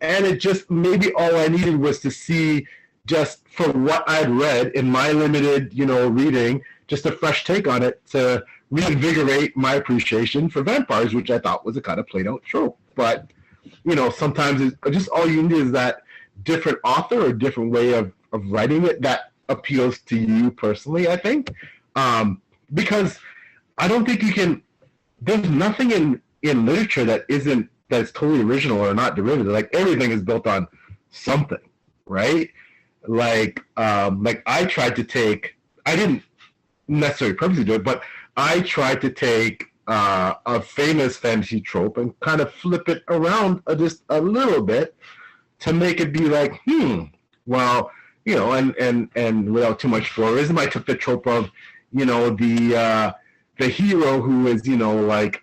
And it just, maybe all I needed was to see, just from what I'd read in my limited, reading, just a fresh take on it to reinvigorate my appreciation for vampires, which I thought was a kind of played out trope. But, sometimes it's just all you need is that different author or different way of writing it that appeals to you personally, I think. Because I don't think you can, there's nothing in literature that's totally original or not derivative. Like everything is built on something, right? Like I tried to take, I didn't necessarily purposely do it, but I tried to take a famous fantasy trope and kind of flip it around just a little bit to make it be like, well, and without too much florism, I took the trope of, you know, the hero who is, you know, like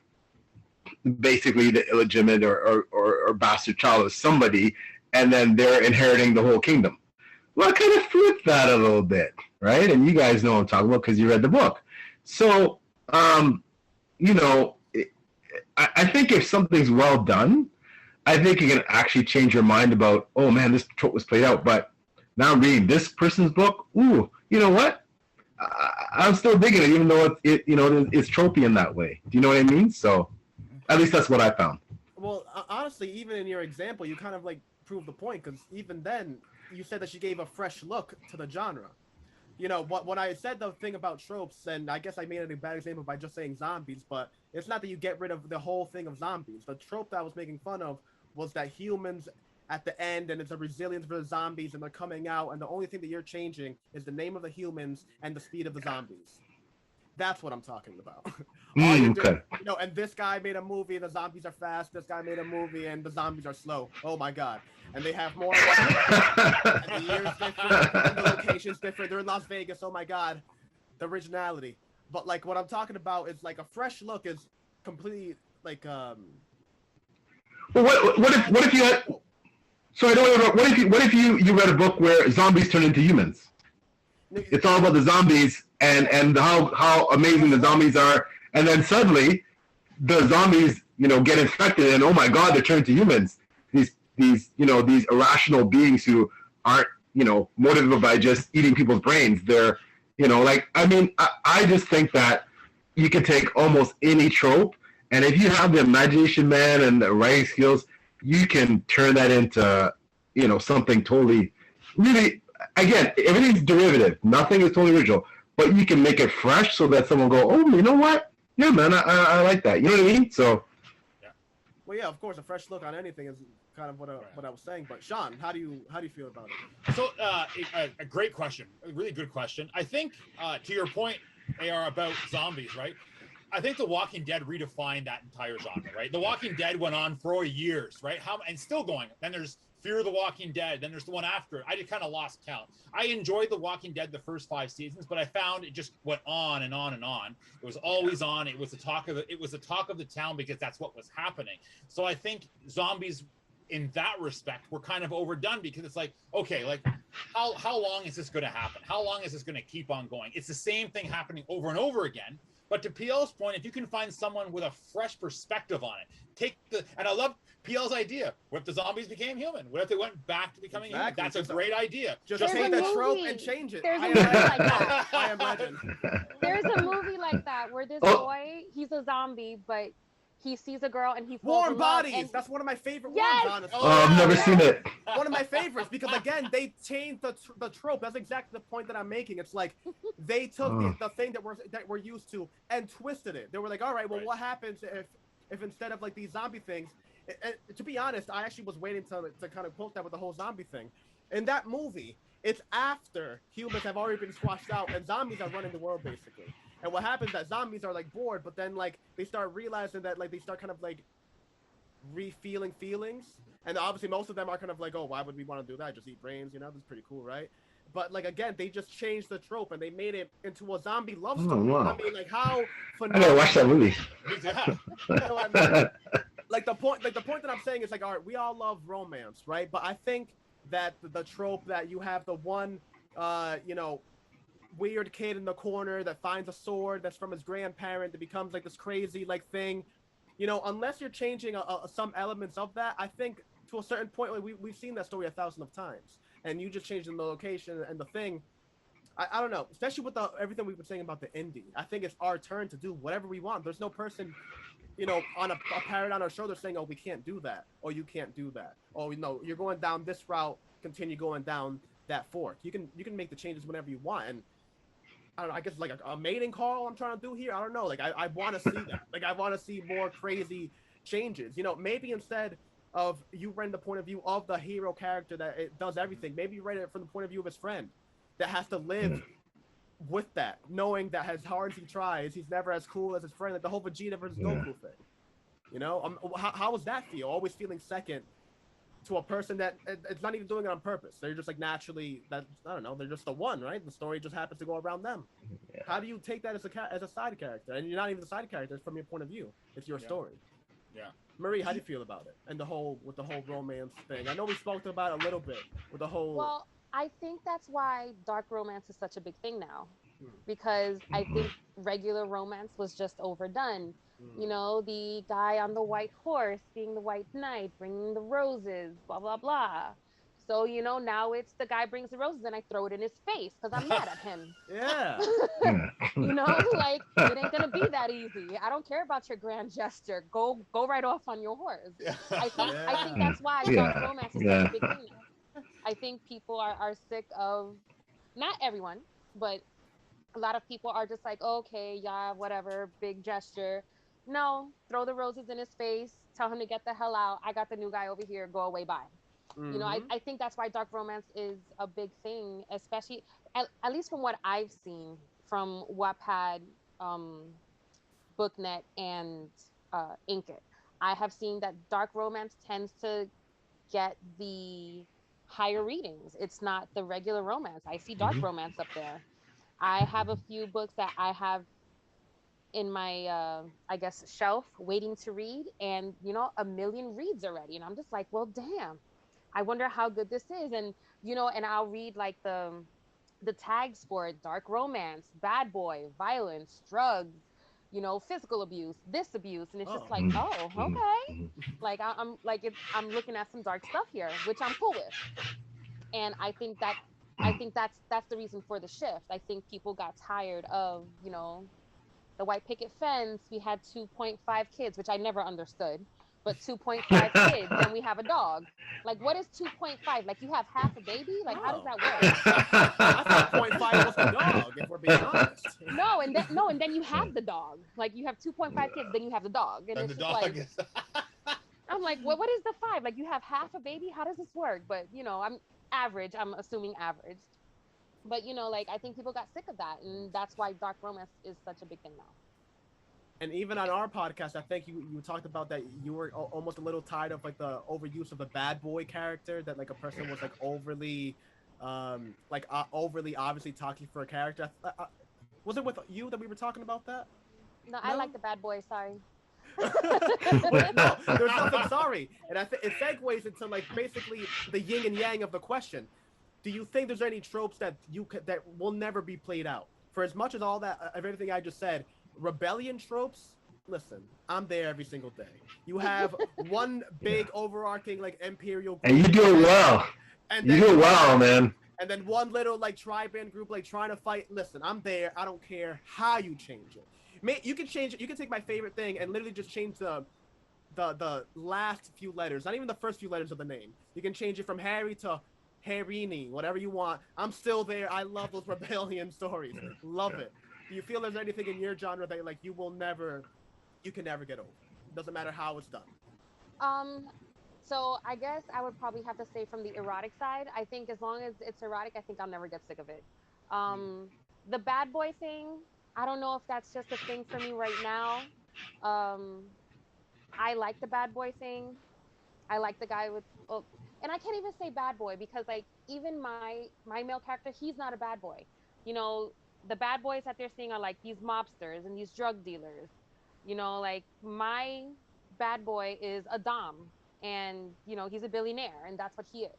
basically the illegitimate or bastard child of somebody, and then they're inheriting the whole kingdom. Well, I kind of flipped that a little bit, right? And you guys know what I'm talking about because you read the book. So, you know, I think if something's well done, I think you can actually change your mind about, oh man, this trope was played out. But now reading this person's book, ooh, you know what? I'm still digging it, even though it's tropey in that way. Do you know what I mean? So, at least that's what I found. Well, honestly, even in your example, you kind of like proved the point, because even then, you said that she gave a fresh look to the genre. You know, when I said the thing about tropes, and I guess I made it a bad example by just saying zombies, but it's not that you get rid of the whole thing of zombies. The trope that I was making fun of was that humans at the end, and it's a resilience for the zombies, and they're coming out, and the only thing that you're changing is the name of the humans and the speed of the zombies. That's what I'm talking about. Okay. You know, and this guy made a movie, the zombies are fast. This guy made a movie, and the zombies are slow. Oh my god. And they have more. And the year's different, and the location's different. They're in Las Vegas. Oh my god. The originality. But like what I'm talking about is like a fresh look is completely like Well, what if you had? So I don't know. What if you read a book where zombies turn into humans? It's all about the zombies and how amazing the zombies are, and then suddenly the zombies, you know, get infected, and oh my god, they're turned to humans. These you know, these irrational beings who aren't, you know, motivated by just eating people's brains. They're, you know, like, I mean, I just think that you can take almost any trope, and if you have the imagination, man, and the writing skills, you can turn that into, you know, something totally, really, again, everything's derivative. Nothing is totally original, but you can make it fresh so that someone will go, oh, you know what? Yeah, man, I like that. You know what I mean? So. Yeah. Well, yeah, of course, a fresh look on anything is kind of what I was saying. But Sean, how do you feel about it? So, a great question, a really good question. I think to your point, AR, about zombies, right? I think The Walking Dead redefined that entire genre, right? The Walking Dead went on for years, right? And still going. Then there's Fear the Walking Dead. Then there's the one after it. I just kind of lost count. I enjoyed The Walking Dead the first 5 seasons, but I found it just went on and on and on. It was always on. It was the talk of the town because that's what was happening. So I think zombies, in that respect, were kind of overdone because it's like, okay, like how long is this going to happen? How long is this going to keep on going? It's the same thing happening over and over again. But to PL's point, if you can find someone with a fresh perspective on it, and I love PL's idea. What if the zombies became human? What if they went back to becoming human? That's a great idea. Just take the trope and change it. There's a movie like that. I imagine. There's a movie like that where this boy, he's a zombie, but he sees a girl and he falls Warm in love. Bodies. That's one of my favorite Yes! ones, honestly. Oh, I've never seen it. One of my favorites, because again, they changed the trope. That's exactly the point that I'm making. It's like they took the thing that we're used to and twisted it. They were like, all right, well, what happens if instead of like these zombie things? And to be honest, I actually was waiting to kind of quote that with the whole zombie thing. In that movie, it's after humans have already been squashed out and zombies are running the world basically. And what happens is that zombies are like bored, but then like they start realizing that like they start kind of like re-feeling feelings. And obviously most of them are kind of like, oh, why would we want to do that? Just eat brains, you know, that's pretty cool, right? But like again, they just changed the trope and they made it into a zombie love story. Oh, wow. I mean, like how I gotta watch that movie. Yeah. You know what I mean? Like the point that I'm saying is like, all right, we all love romance, right? But I think that the trope that you have the one, you know, weird kid in the corner that finds a sword that's from his grandparent that becomes like this crazy like thing, you know, unless you're changing some elements of that, I think to a certain point, like we've seen that story 1,000 of times, and you just changing the location and the thing. I don't know, especially with everything we've been saying about the indie. I think it's our turn to do whatever we want. There's no person, you know, on a parrot on our shoulder saying, oh, we can't do that, or you can't do that, or no, you're going down this route, continue going down that fork. You can make the changes whenever you want. And I don't know, I guess like a mating call I'm trying to do here. I don't know. Like I want to see that. Like I want to see more crazy changes. You know, maybe instead of you writing the point of view of the hero character that it does everything, maybe you write it from the point of view of his friend that has to live with that, knowing that as hard as he tries, he's never as cool as his friend. Like the whole Vegeta versus Goku thing. You know, how does that feel? Always feeling second to a person that it's not even doing it on purpose. They're just like naturally that I don't know. They're just the one, right? The story just happens to go around them. Yeah. How do you take that as a side character? And you're not even the side character. It's from your point of view. It's your story. Yeah. Marie, how do you feel about it? And the whole romance thing. I know we spoke about it a little bit with the whole. Well, I think that's why dark romance is such a big thing now, because I think regular romance was just overdone. You know, the guy on the white horse being the white knight, bringing the roses, blah, blah, blah. So, you know, now it's the guy brings the roses and I throw it in his face because I'm mad at him. Yeah. You know, like, it ain't going to be that easy. I don't care about your grand gesture. Go right off on your horse. I think that's why dark romance is such a big thing now. I think people are sick of, not everyone, but a lot of people are just like, oh, okay, yeah, whatever, big gesture. No, throw the roses in his face, tell him to get the hell out. I got the new guy over here, go away, bye. You know, I think that's why dark romance is a big thing, especially, at least from what I've seen from Wattpad, Booknet, and Inkit. I have seen that dark romance tends to get the higher readings. It's not the regular romance. I see dark romance up there. I have a few books that I have in my I guess shelf waiting to read, and you know, 1 million reads already, and I'm just like, well, damn, I wonder how good this is. And you know, and I'll read like the tags for it: dark romance, bad boy, violence, drugs, you know, physical abuse, this abuse, and it's just like, oh, okay, like I'm like I'm looking at some dark stuff here, which I'm cool with. And I think that's the reason for the shift. I think people got tired of, you know, the white picket fence. We had 2.5 kids, which I never understood, but 2.5 kids, and we have a dog. Like, what is 2.5? Like, you have half a baby? Like, how does that work? I thought 0.5 was the dog, if we're being honest. No, and then you have the dog. Like, you have 2.5 kids, then you have the dog. And it's the just dog like, is... I'm like, what is the 5? Like, you have half a baby? How does this work? But, you know, I'm average. I'm assuming average. But, you know, like, I think people got sick of that. And that's why dark romance is such a big thing now. And even on our podcast, I think you talked about that you were almost a little tired of like the overuse of the bad boy character, that like a person was like overly obviously talking for a character. Was it with you that we were talking about that? No, I like the bad boy. Sorry. No, there's nothing sorry. And I think it segues into like basically the yin and yang of the question. Do you think there's any tropes that that will never be played out? For as much as all that, of everything I just said, rebellion tropes, listen, I'm there every single day. You have one big overarching like imperial group, and you do it well. And you do it well, man. And then one little like tri-band group like trying to fight. Listen, I'm there. I don't care how you change it. You can change it. You can take my favorite thing and literally just change the last few letters, not even the first few letters of the name. You can change it from Harry to Harini, whatever you want. I'm still there. I love those rebellion stories. Love it. Do you feel there's anything in your genre that like you can never get over? It doesn't matter how it's done. So I guess I would probably have to say from the erotic side, I think as long as it's erotic, I think I'll never get sick of it. The bad boy thing, I don't know if that's just a thing for me right now. I like the bad boy thing. I like the guy with, and I can't even say bad boy because like even my male character, he's not a bad boy. You know, the bad boys that they're seeing are like these mobsters and these drug dealers. You know, like my bad boy is a dom, and you know, he's a billionaire, and that's what he is.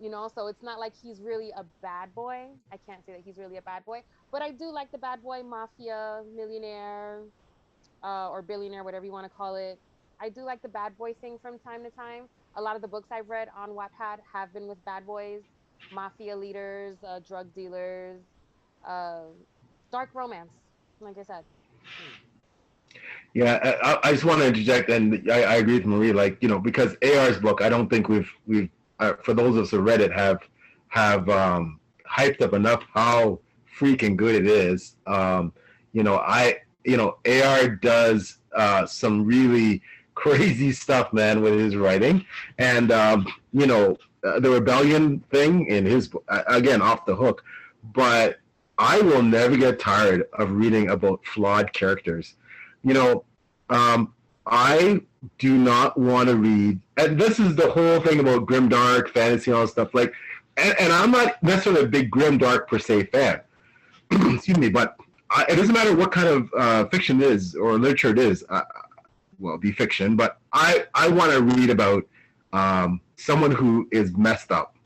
You know, so it's not like he's really a bad boy. I can't say that he's really a bad boy, but I do like the bad boy mafia, millionaire, or billionaire, whatever you want to call it. I do like the bad boy thing from time to time. A lot of the books I've read on Wattpad have been with bad boys, mafia leaders, drug dealers, dark romance, like I said. Yeah, I just want to interject, and I agree with Marie. Like, you know, because AR's book, I don't think we've for those of us who read it have hyped up enough how freaking good it is. You know, AR does some really crazy stuff, man, with his writing, and you know, the rebellion thing in his book, again, off the hook. But I will never get tired of reading about flawed characters. You know, I do not want to read, and this is the whole thing about grimdark fantasy and all that stuff. Like, and I'm not necessarily a big grimdark per se fan. Excuse me, but it doesn't matter what kind of fiction it is or literature it is. Well, be fiction, but I want to read about someone who is messed up,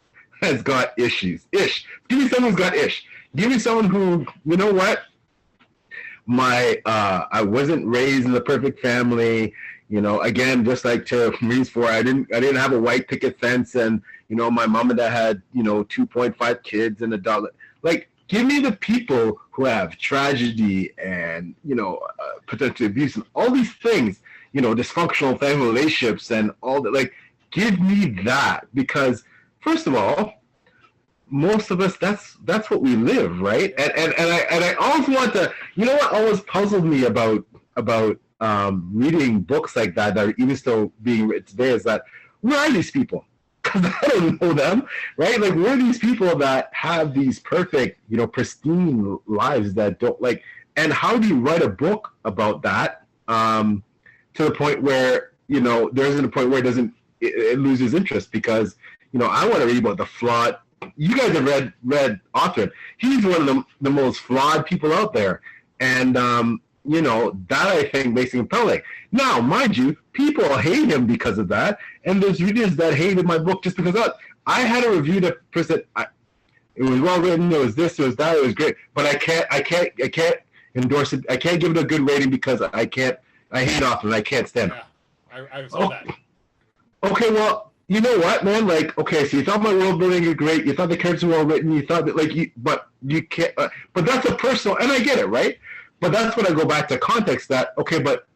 has got issues. Give me someone who's got ish. Give me someone who, you know what? I wasn't raised in the perfect family. You know, again, just like to Marie's for, I didn't have a white picket fence, and you know, my mom and dad had 2.5 kids and a dog. Like, give me the people who have tragedy and potential abuse and all these things. Dysfunctional family relationships and all that. Like, give me that, because first of all, most of us, that's what we live, right? And I always want to, what always puzzled me about reading books like that are even still being written today is that, where are these people? Because I don't know them, right? Like, where are these people that have these perfect, pristine lives that don't, like, and how do you write a book about that to the point where, there isn't a point where it loses interest? Because, I want to read about the flawed. You guys have read Author. He's one of the most flawed people out there, and that I think makes him compelling. Now, mind you, people hate him because of that, and there's readers that hated my book just because of that. I had a review that said it was well written, it was this, it was that, it was great, but I can't endorse it. I can't give it a good rating because I hate Author and I can't stand it. Yeah, I saw that. Okay, well, you know what, man? Like, okay, so you thought my world building is great. You thought the characters were well written. You thought that, but you can't. But that's a personal, and I get it, right? But that's when I go back to context. That okay, but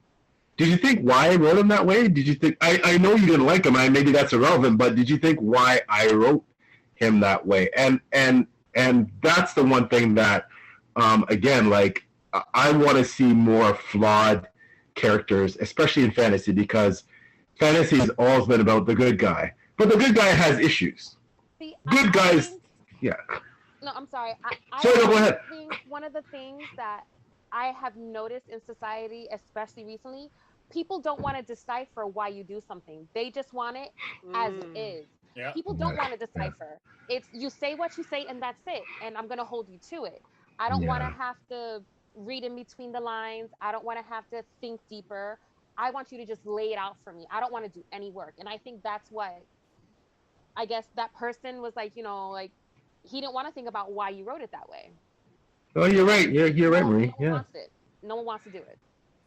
did you think why I wrote him that way? Did you think I know you didn't like him? Maybe that's irrelevant. But did you think why I wrote him that way? And that's the one thing that, again, like I want to see more flawed characters, especially in fantasy, because fantasy has always been about the good guy, but the good guy has issues. See, good guys, yeah. No, I'm sorry. Go ahead. Think one of the things that I have noticed in society, especially recently, people don't want to decipher why you do something. They just want it as it is. Yeah. People don't want to decipher. It's you say what you say and that's it, and I'm gonna hold you to it. I don't want to have to read in between the lines. I don't want to have to think deeper. I want you to just lay it out for me. I don't want to do any work. And I think that's what, I guess that person was like, like he didn't want to think about why you wrote it that way. Oh, you're right. You're right, Marie. No one wants it. No one wants to do it.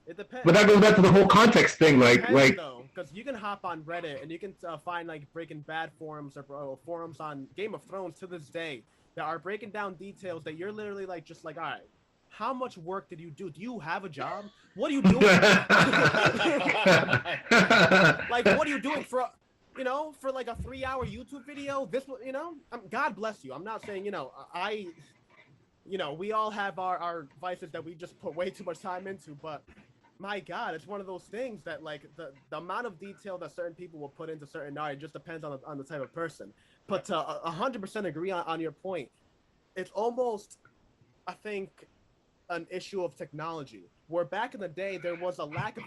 It depends. But that goes back to the whole context thing, because you can hop on Reddit and you can find like Breaking Bad forums or forums on Game of Thrones to this day that are breaking down details that you're literally like, just like, all right, how much work did you do? Do you have a job? What are you doing? Like, what are you doing for like a 3-hour YouTube video? This, God bless you. I'm not saying, we all have our vices that we just put way too much time into, but my God, it's one of those things that like the amount of detail that certain people will put into certain art, it just depends on the type of person. But to 100% agree on your point, it's almost, I think, an issue of technology, where back in the day there was a lack of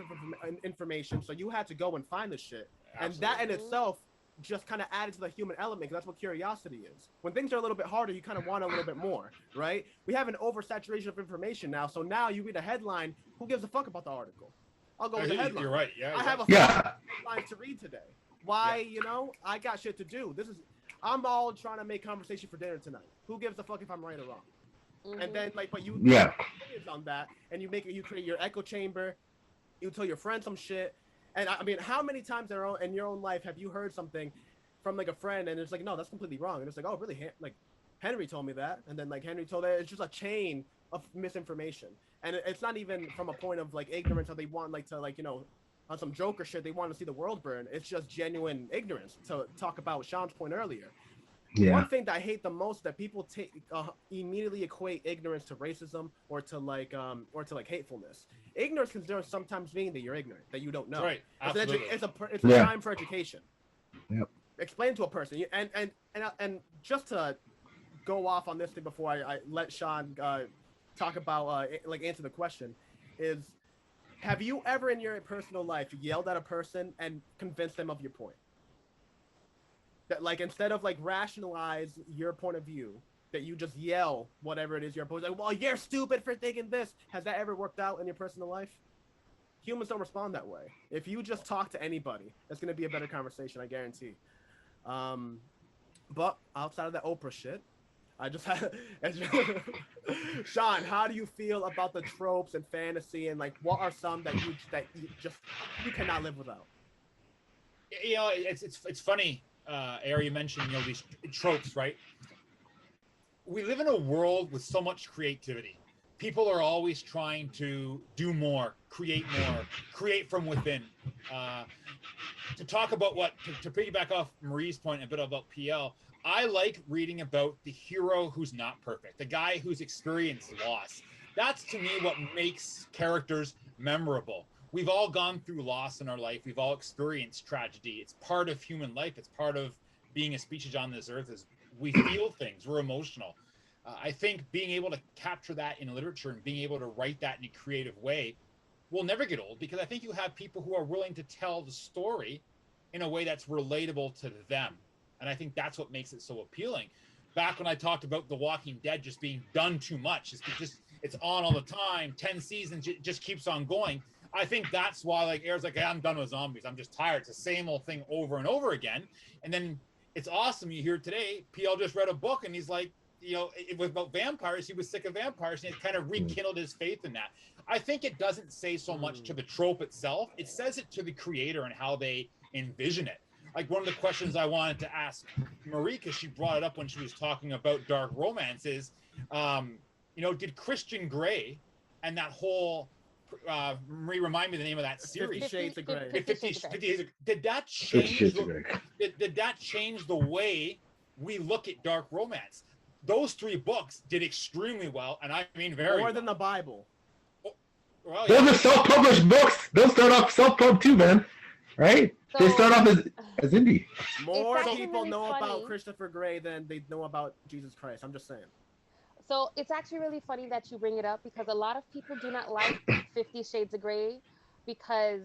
information, so you had to go and find the shit. Absolutely. And that in itself just kind of added to the human element, because that's what curiosity is. When things are a little bit harder, you kind of want a little bit more, right? We have an oversaturation of information now, so now you read a headline, who gives a fuck about the article? I'll go with the headline. You're right. Yeah. I have a headline to read today. Why? I got shit to do. I'm all trying to make conversation for dinner tonight. Who gives a fuck if I'm right or wrong? Mm-hmm. And then but you on that, and you create your echo chamber. You tell your friend some shit, and I mean, how many times in your own life have you heard something from like a friend, and it's like, no, that's completely wrong, and it's like, oh, really? Like Henry told me that, and then like Henry told that. It's just a chain of misinformation, and it's not even from a point of like ignorance, or they want like to like on some Joker shit, they want to see the world burn. It's just genuine ignorance. To talk about Sean's point earlier. Yeah. One thing that I hate the most, that people immediately equate ignorance to racism or to hatefulness. Ignorance can sometimes mean that you're ignorant, that you don't know. Right. Absolutely. It's a time for education. Yep. Explain to a person, and just to go off on this thing before I let Sean talk about answer the question, is Have you ever in your personal life yelled at a person and convinced them of your point? That like instead of like rationalize your point of view, that you just yell whatever it is you're opposing. Like, well, you're stupid for thinking this. Has that ever worked out in your personal life? Humans don't respond that way. If you just talk to anybody, it's gonna be a better conversation, I guarantee. But outside of that Oprah shit, I just had Sean, how do you feel about the tropes and fantasy, and like what are some that you you cannot live without? You know, it's funny. AR, you mentioned, you know, these tropes, right? We live in a world with so much creativity. People are always trying to do more, create from within. To talk about to piggyback off Marie's point a bit about PL, I like reading about the hero who's not perfect, the guy who's experienced loss. That's to me what makes characters memorable. We've all gone through loss in our life. We've all experienced tragedy. It's part of human life. It's part of being a species on this earth. Is we feel things. We're emotional. I think being able to capture that in literature and being able to write that in a creative way will never get old, because I think you have people who are willing to tell the story in a way that's relatable to them. And I think that's what makes it so appealing. Back when I talked about The Walking Dead just being done too much, it's on all the time, 10 seasons, it just keeps on going. I think that's why, like, Air's like, hey, I'm done with zombies. I'm just tired. It's the same old thing over and over again. And then it's awesome. You hear today, PL just read a book and he's like, you know, it was about vampires. He was sick of vampires, and it kind of rekindled his faith in that. I think it doesn't say so much to the trope itself. It says it to the creator and how they envision it. Like, one of the questions I wanted to ask Marie, because she brought it up when she was talking about dark romance, is, you know, did Christian Grey and that whole Marie, remind me the name of that series. 50 Shades of Grey. 50 did that change? Did that change the way we look at dark romance? Those 3 books did extremely well, and I mean very more than the Bible. Well, those are self-published books. Those start off self-pub too, man. Right? So, they start off as indie. More people really know about Christopher Grey than they know about Jesus Christ. I'm just saying. So it's actually really funny that you bring it up, because a lot of people do not like 50 Shades of Grey because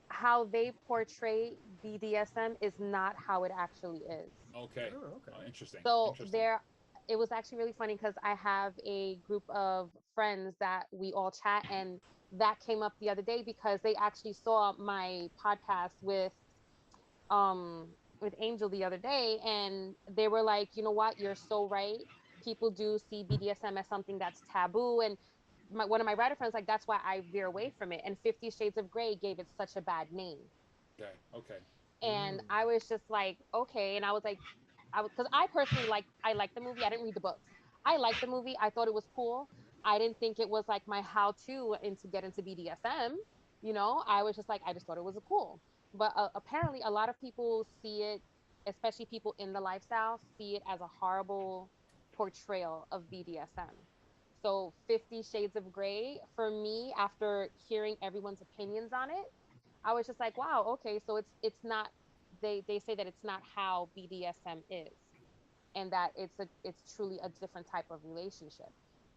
how they portray BDSM is not how it actually is. Okay. Oh, okay. Oh, interesting. So it was actually really funny because I have a group of friends that we all chat, and that came up the other day because they actually saw my podcast with Angel the other day, and they were like, you know what, you're so right. People do see BDSM as something that's taboo, and one of my writer friends like, that's why I veer away from it. And 50 Shades of Grey gave it such a bad name. Okay. And I was just like, okay. And I was like, because I personally I liked the movie. I didn't read the books. I liked the movie. I thought it was cool. I didn't think it was like my how-to to get into BDSM. You know, I was just like, I just thought it was cool. But apparently a lot of people see it, especially people in the lifestyle, see it as a horrible portrayal of BDSM. So 50 Shades of Grey, for me, after hearing everyone's opinions on it, I was just like, wow, okay, so it's not, they say that it's not how BDSM is, and that it's truly a different type of relationship.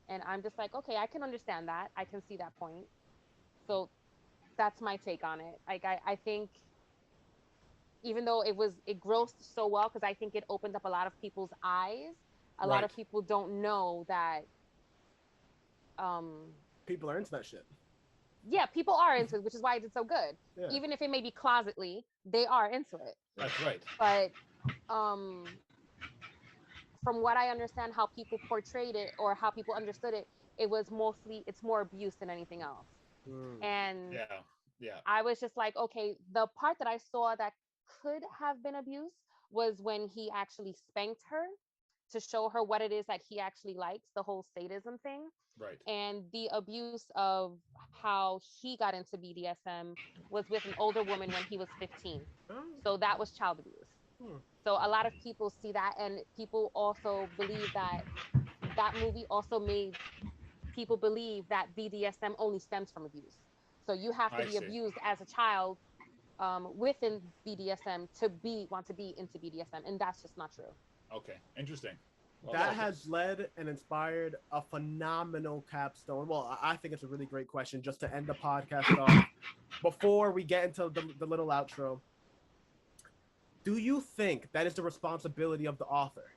And I'm just like, okay, I can understand that. I can see that point. So that's my take on it. Like, I think even though it grossed so well, because I think it opened up a lot of people's eyes, a lot of people don't know that people are into that shit. Yeah, people are into it, which is why it did so good. Yeah. Even if it may be closetly, they are into it. That's right. But from what I understand, how people portrayed it or how people understood it, it was mostly, it's more abuse than anything else. And I was just like, okay, the part that I saw that could have been abuse was when he actually spanked her to show her what it is that he actually likes, the whole sadism thing. Right. And the abuse of how he got into BDSM was with an older woman when he was 15. So that was child abuse. So a lot of people see that, and people also believe that that movie also made people believe that BDSM only stems from abuse. So you have to be abused as a child within BDSM to want to be into BDSM, and that's just not true. Okay, interesting. That has led and inspired a phenomenal capstone. Well, I think it's a really great question just to end the podcast off. Before we get into the little outro, do you think that is the responsibility of the author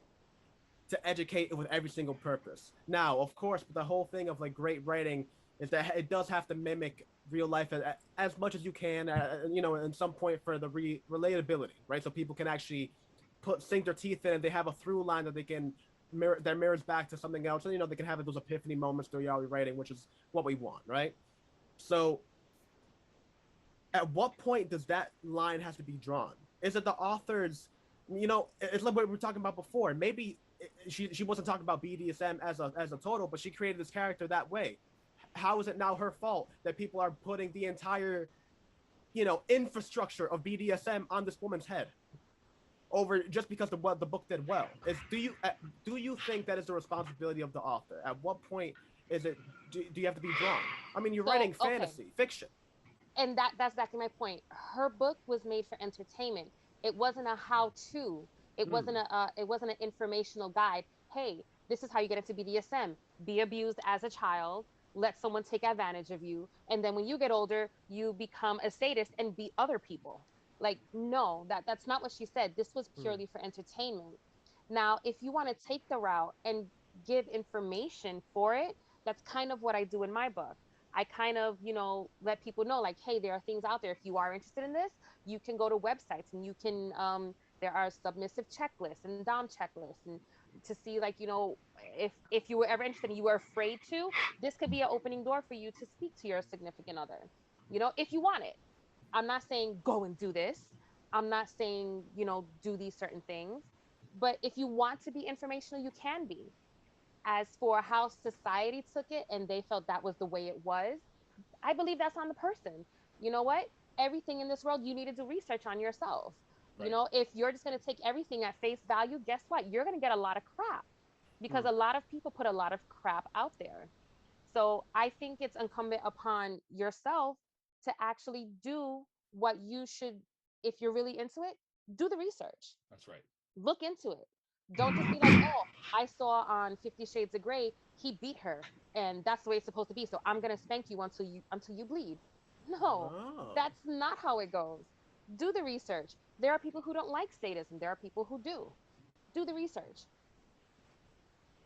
to educate with every single purpose? Now, of course, the whole thing of like great writing is that it does have to mimic real life as much as you can, you know, in some point for the relatability, right? So people can actually sink their teeth in, and they have a through line that they can that mirrors back to something else, and you know they can have those epiphany moments through your writing, which is what we want, right? So at what point does that line have to be drawn? Is it the author's, you know, it's like what we were talking about before, maybe she wasn't talking about BDSM as a total, but she created this character that way. How is it now her fault that people are putting the entire, you know, infrastructure of BDSM on this woman's head over just because the book did well? Do you think that is the responsibility of the author? At what point is it do you have to be drawn? I mean, you're writing fantasy fiction, and that's exactly my point. Her book was made for entertainment. It wasn't a how-to. It wasn't an informational guide. Hey, this is how you get into BDSM. Be abused as a child. Let someone take advantage of you, and then when you get older, you become a sadist and beat other people. Like, no, that's not what she said. This was purely for entertainment. Now, if you want to take the route and give information for it, that's kind of what I do in my book. I kind of, you know, let people know, like, hey, there are things out there. If you are interested in this, you can go to websites, and you can, there are submissive checklists and dom checklists, and to see, like, you know, if you were ever interested and you were afraid to, this could be an opening door for you to speak to your significant other, you know, if you want it. I'm not saying go and do this. I'm not saying, you know, do these certain things. But if you want to be informational, you can be. As for how society took it and they felt that was the way it was, I believe that's on the person. You know what? Everything in this world, you need to do research on yourself. Right. You know, if you're just going to take everything at face value, guess what? You're going to get a lot of crap, because a lot of people put a lot of crap out there. So I think it's incumbent upon yourself to actually do what you should. If you're really into it, do the research. That's right. Look into it. Don't just be like, oh, I saw on 50 Shades of Grey, he beat her, and that's the way it's supposed to be, so I'm going to spank you until you bleed. No, that's not how it goes. Do the research. There are people who don't like sadism. There are people who do. Do the research.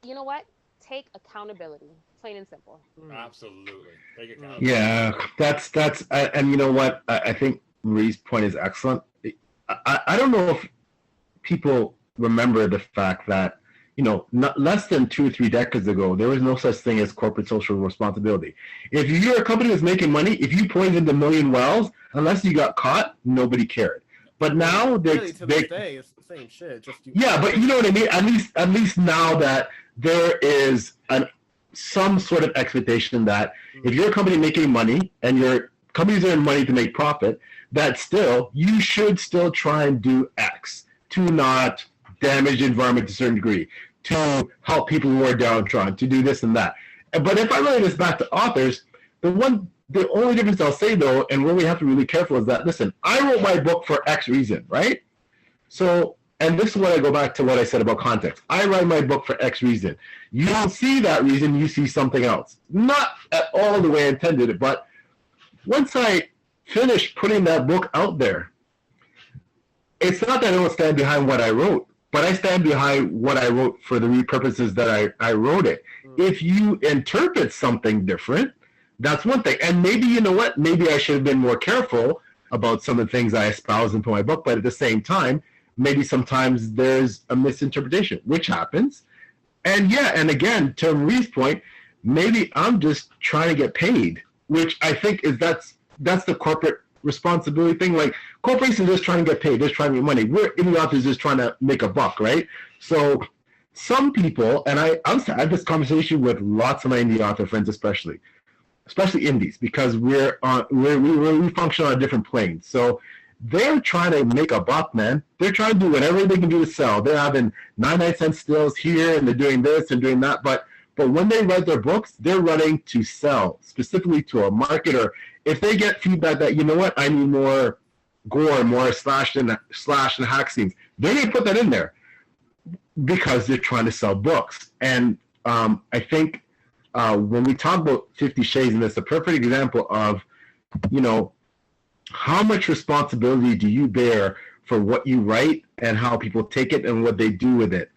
You know what? Take accountability. Plain and simple. Absolutely. Take accountability. Yeah, that's and you know what? I think Marie's point is excellent. I don't know if people remember the fact that, you know, not less than 2 or 3 decades ago, there was no such thing as corporate social responsibility. If you're a company that's making money, if you poisoned 1 million wells, unless you got caught, nobody cared. But now really, to this day, it's the same shit. Yeah, but you know what I mean. At least now that there is some sort of expectation that if you're a company making money and your companies earn money to make profit, that still you should still try and do X to not damage the environment to a certain degree, to help people who are downtrodden, to do this and that. But if I relate this back to authors, the only difference I'll say though, and where we have to be really careful, is that, listen, I wrote my book for X reason, right? So, and this is what I go back to what I said about context. I write my book for X reason. You don't see that reason, you see something else. Not at all the way I intended it, but once I finish putting that book out there, it's not that I don't stand behind what I wrote, but I stand behind what I wrote for the purposes that I wrote it. If you interpret something different, that's one thing. And maybe, you know what, maybe I should have been more careful about some of the things I espouse into my book, but at the same time, maybe sometimes there's a misinterpretation, which happens. And yeah, and again, to Marie's point, maybe I'm just trying to get paid, which I think is that's the corporate responsibility thing. Like, corporations are just trying to get paid, just trying to make money. We're in the office just trying to make a buck, right? So some people, and I had this conversation with lots of my indie author friends, especially indies, because we function on a different plane. So they're trying to make a buck, man. They're trying to do whatever they can do to sell. They're having 99-cent stills here, and they're doing this and doing that. But when they write their books, they're running to sell, specifically to a market. Or if they get feedback that, you know what, I need more gore, more slash and hack scenes, they're going to put that in there. because they're trying to sell books. And I think when we talk about 50 Shades, and it's a perfect example of, you know, how much responsibility do you bear for what you write and how people take it and what they do with it.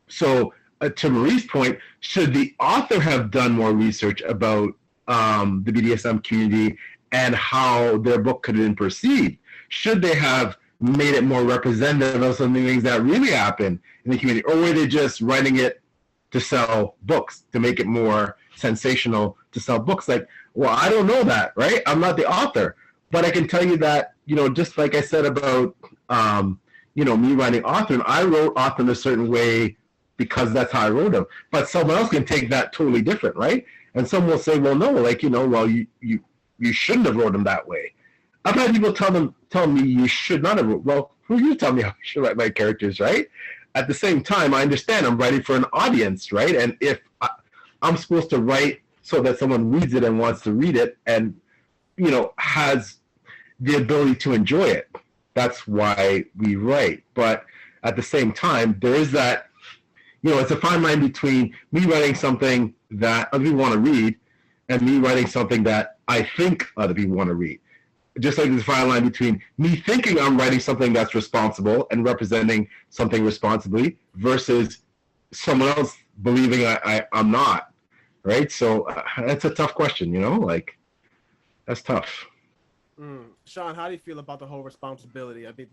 So to Marie's point, should the author have done more research about the BDSM community and how their book could have been perceived? Should they have made it more representative of some of the things that really happen in the community? Or were they just writing it to sell books, to make it more sensational, to sell books? Like, well, I don't know that, right? I'm not the author. But I can tell you that, you know, just like I said about, you know, me writing author, and I wrote author in a certain way because that's how I wrote him. But someone else can take that totally different, right? And some will say, well, no, like, you know, well, you shouldn't have wrote him that way. I've had people tell me you should not have wrote. Well, who you tell me how I should write my characters, right? At the same time, I understand I'm writing for an audience, right? And if I'm supposed to write so that someone reads it and wants to read it and, you know, has the ability to enjoy it, that's why we write. But at the same time, there is that, you know, it's a fine line between me writing something that other people want to read and me writing something that I think other people want to read. Just like there's a fine line between me thinking I'm writing something that's responsible and representing something responsibly versus someone else believing I'm not, right? So that's a tough question, you know, like, that's tough. Sean, how do you feel about the whole responsibility? I mean,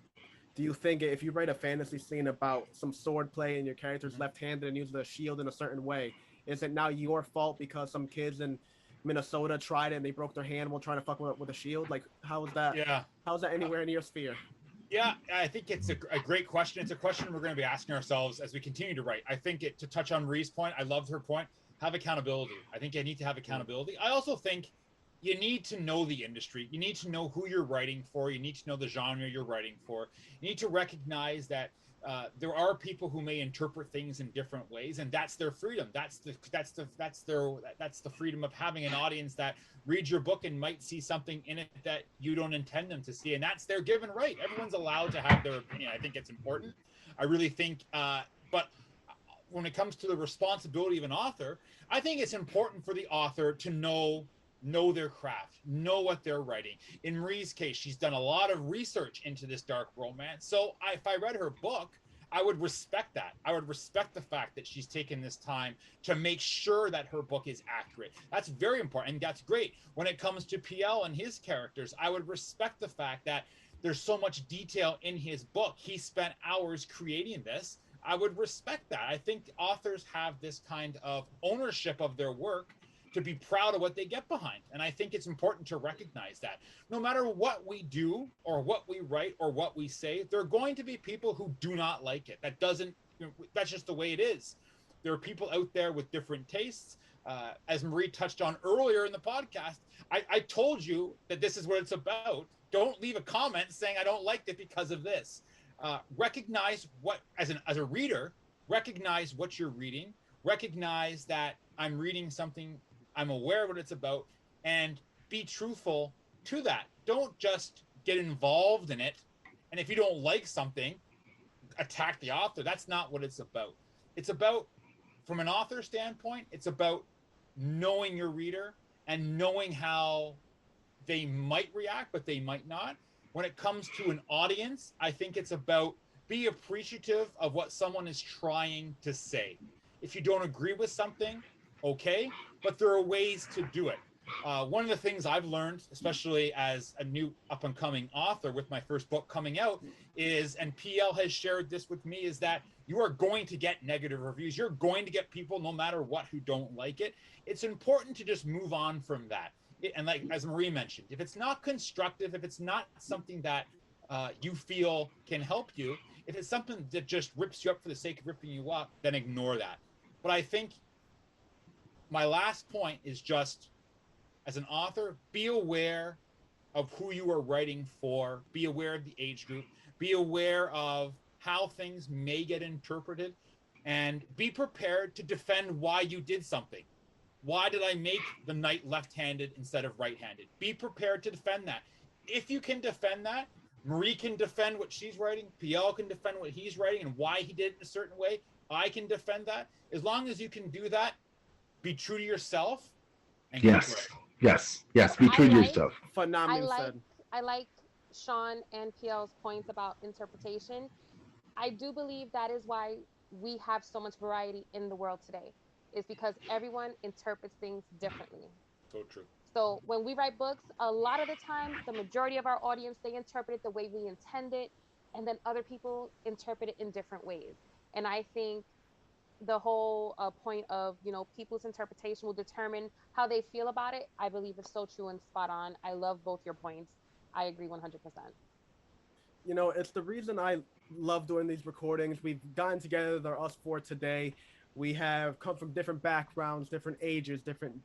do you think if you write a fantasy scene about some sword play and your character's left-handed and uses a shield in a certain way, is it now your fault because some kids in Minnesota tried it and they broke their hand while trying to fuck with a shield? Like, how is that? Yeah. How is that anywhere in your sphere? Yeah, I think it's a great question. It's a question we're going to be asking ourselves as we continue to write. I think to touch on Marie's point, I loved her point, have accountability. I think you need to have accountability. I also think you need to know the industry. You need to know who you're writing for. You need to know the genre you're writing for. You need to recognize that there are people who may interpret things in different ways, and that's their freedom. That's the freedom of having an audience that reads your book and might see something in it that you don't intend them to see, and that's their given right. Everyone's allowed to have their opinion. I think it's important. I really think, but when it comes to the responsibility of an author, I think it's important for the author to know their craft, know what they're writing. In Marie's case, she's done a lot of research into this dark romance. So if I read her book, I would respect that. I would respect the fact that she's taken this time to make sure that her book is accurate. That's very important, and that's great. When it comes to PL and his characters, I would respect the fact that there's so much detail in his book. He spent hours creating this. I would respect that. I think authors have this kind of ownership of their work to be proud of what they get behind. And I think it's important to recognize that no matter what we do or what we write or what we say, there are going to be people who do not like it. That's just the way it is. There are people out there with different tastes. As Marie touched on earlier in the podcast, I told you that this is what it's about. Don't leave a comment saying I don't like it because of this. Recognize what, as a reader, recognize what you're reading. Recognize that I'm reading something, I'm aware of what it's about, and be truthful to that. Don't just get involved in it. And if you don't like something, attack the author. That's not what it's about. It's about, from an author standpoint, it's about knowing your reader and knowing how they might react, but they might not. When it comes to an audience, I think it's about be appreciative of what someone is trying to say. If you don't agree with something, okay, but there are ways to do it. One of the things I've learned, especially as a new up-and-coming author with my first book coming out, is, and PL has shared this with me, is that you are going to get negative reviews. You're going to get people, no matter what, who don't like it. It's important to just move on from that. And like, as Marie mentioned, if it's not constructive, if it's not something that you feel can help you, if it's something that just rips you up for the sake of ripping you up, then ignore that. But I think my last point is just, as an author, be aware of who you are writing for, be aware of the age group, be aware of how things may get interpreted, and be prepared to defend why you did something. Why did I make the knight left-handed instead of right-handed? Be prepared to defend that. If you can defend that, Marie can defend what she's writing. PL can defend what he's writing and why he did it in a certain way. I can defend that. As long as you can do that, be true to yourself. And yes. Be true to yourself. Phenomenal said. I like Sean and PL's points about interpretation. I do believe that is why we have so much variety in the world today, is because everyone interprets things differently. So true. So when we write books, a lot of the time, the majority of our audience, they interpret it the way we intend it, and then other people interpret it in different ways. And I think the whole point of, people's interpretation will determine how they feel about it, I believe is so true and spot on. I love both your points. I agree 100%. It's the reason I love doing these recordings. We've gotten together, there are us four today. We have come from different backgrounds, different ages, different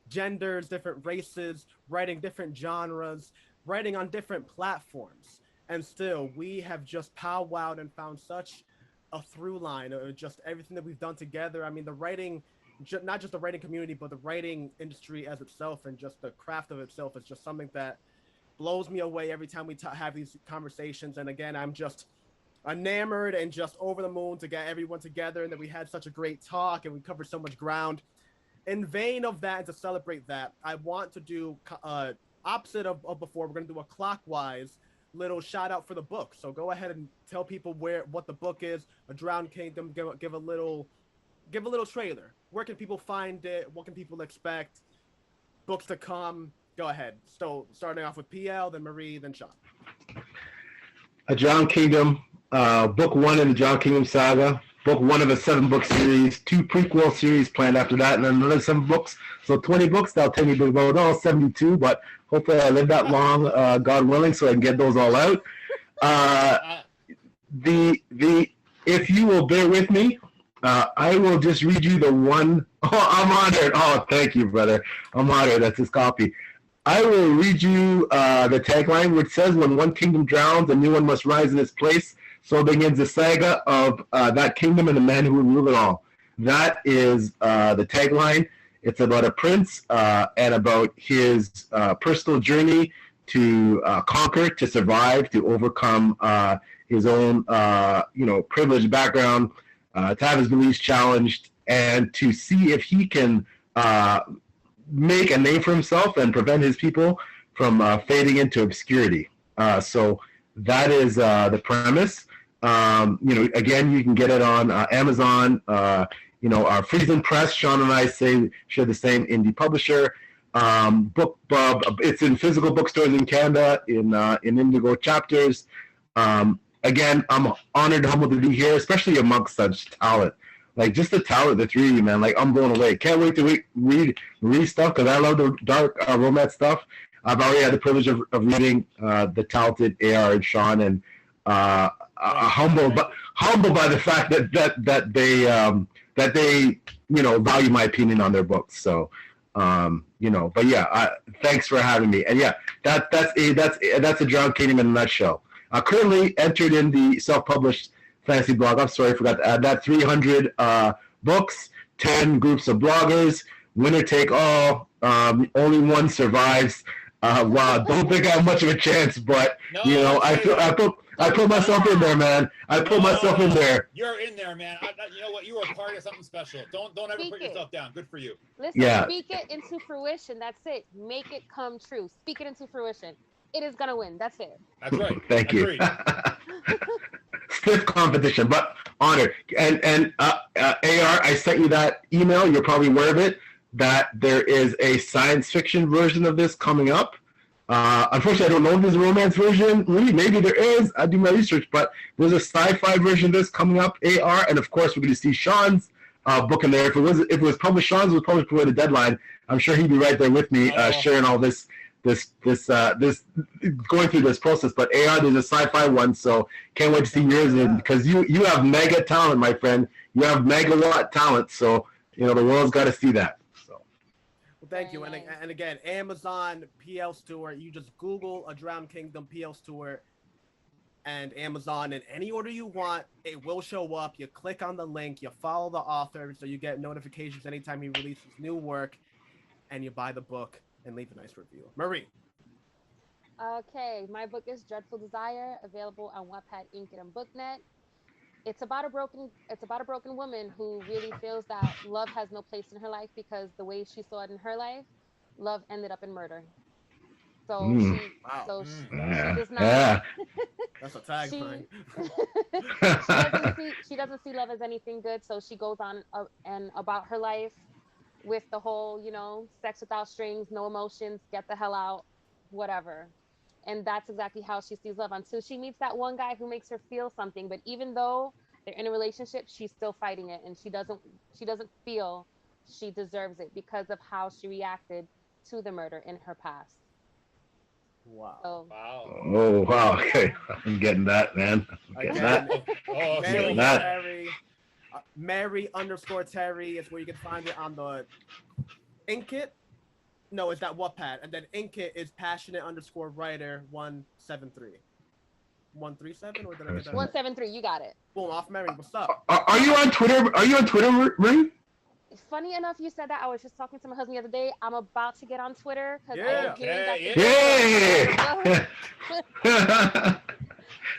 genders, different races, writing different genres, writing on different platforms. And still, we have just powwowed and found such a through line of just everything that we've done together. I mean, the writing, not just the writing community, but the writing industry as itself and just the craft of itself is just something that blows me away every time we have these conversations. And again, I'm just enamored and just over the moon to get everyone together and that we had such a great talk and we covered so much ground. In vain of that and to celebrate that, I want to do opposite of before. We're going to do a clockwise little shout out for the book. So go ahead and tell people what the book is. A Drowned Kingdom. Give a little trailer. Where can people find it? What can people expect? Books to come. Go ahead. So starting off with PL, then Marie, then Sean. A Drowned Kingdom, book 1 in the Drowned Kingdom saga. Book 1 of a 7-book series, 2 prequel series planned after that, and then another 7 books. So 20 books. That'll take me about all 72, but hopefully I live that long, God willing, so I can get those all out. If you will bear with me, I will just read you the one. Oh, I'm honored. Oh, thank you, brother. I'm honored. That's his copy. I will read you the tagline, which says, "When one kingdom drowns, a new one must rise in its place. So begins the saga of that kingdom and the man who will rule it all." That is the tagline. It's about a prince and about his personal journey to conquer, to survive, to overcome his own, privileged background, to have his beliefs challenged, and to see if he can make a name for himself and prevent his people from fading into obscurity. So that is the premise. Again, you can get it on Amazon. Our Friesen Press, Sean and I share the same indie publisher. BookBub, it's in physical bookstores in Canada, in Indigo chapters. Again, I'm honored and humbled to be here, especially amongst such talent. Like, just the talent, the three of you, man. Like, I'm blown away. Can't wait to read stuff, because I love the dark romance stuff. I've already had the privilege of reading the talented A.R. and Sean, and humbled by the fact that they value my opinion on their books. So but yeah, thanks for having me. And yeah, that's a Drowned Kingdom in a nutshell. Currently entered in the self-published fantasy blog. I'm sorry, I forgot to add that. 300 books, 10 groups of bloggers, winner take all. Only one survives. Wow, don't think I have much of a chance, but I put myself in there, man. I put myself in there. You're in there, man. You know what? You were a part of something special. Don't ever put yourself down. Good for you. Listen, speak it into fruition. That's it. Make it come true. Speak it into fruition. It is gonna win. That's it. That's right. Thank you. Stiff competition, but honored. And AR, I sent you that email. You're probably aware of it. That there is a science fiction version of this coming up. Unfortunately, I don't know if there's a romance version. Maybe there is. I do my research, but there's a sci-fi version of this coming up. AR, and of course, we're going to see Sean's book in there. If it was published, Sean's was published before the deadline. I'm sure he'd be right there with me, sharing all this going through this process. But AR, there's a sci-fi one, so can't wait to see yours in, because you have mega talent, my friend. You have megawatt talent, so the world's got to see that. Well, thank you. And again, Amazon, PL Stewart. You just Google A Drowned Kingdom, PL Stewart, and Amazon in any order you want. It will show up. You click on the link. You follow the author, so you get notifications anytime he releases new work, and you buy the book and leave a nice review. Marie. Okay, my book is Dreadful Desire, available on Wattpad, Inc. and BookNet. It's about a broken woman who really feels that love has no place in her life because the way she saw it in her life, love ended up in murder. So Mm. she Wow. she does not Yeah. That's a she tagline. she doesn't see love as anything good, so she goes on and about her life with the whole, sex without strings, no emotions, get the hell out, whatever. And that's exactly how she sees love until she meets that one guy who makes her feel something. But even though they're in a relationship, she's still fighting it, and she doesn't feel she deserves it because of how she reacted to the murder in her past. Wow. So Wow. Oh wow. Okay. I'm getting that, man. I'm getting Again, that. Oh, Mary so that. Terry. Mary_Terry is where you can find it on the Inkit. No, it's that Wattpad. And then Inkit is passionate_writer 173. 137, or did I get that? 173, you got it. Boom, off Mary. What's up? Are you on Twitter? Are you on Twitter, Ray? Funny enough, you said that. I was just talking to my husband the other day. I'm about to get on Twitter because Yeah. I'm hearing that. Yeah.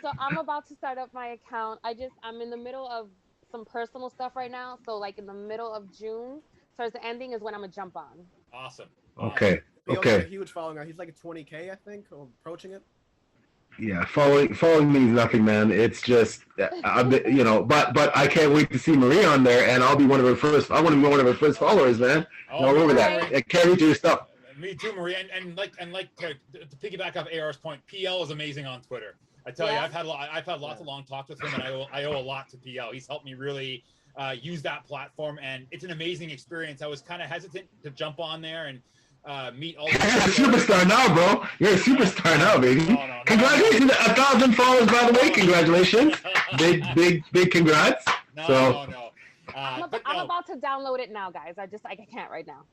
So I'm about to start up my account. I'm in the middle of some personal stuff right now. So like in the middle of June, towards the ending is when I'm gonna jump on. awesome. Okay. He also got a Okay. huge following. He's like at 20K, I think, or approaching it. Yeah. Following means nothing, man. It's just, but I can't wait to see Marie on there, and I'll be one of her first. I want to be one of her first followers, man. Oh, All over right. that. I can't read your stuff. Me too, Marie. And to piggyback off AR's point, PL is amazing on Twitter. I tell you, Yeah. I've had lots of long talks with him, and I owe a lot to PL. He's helped me really use that platform, and it's an amazing experience. I was kind of hesitant to jump on there and meet all. You're a superstar now, bro. You're a superstar now, baby. No. Congratulations, 1,000 followers, by the way. Congratulations. Big congrats. No. I'm about to download it now, guys. I can't right now.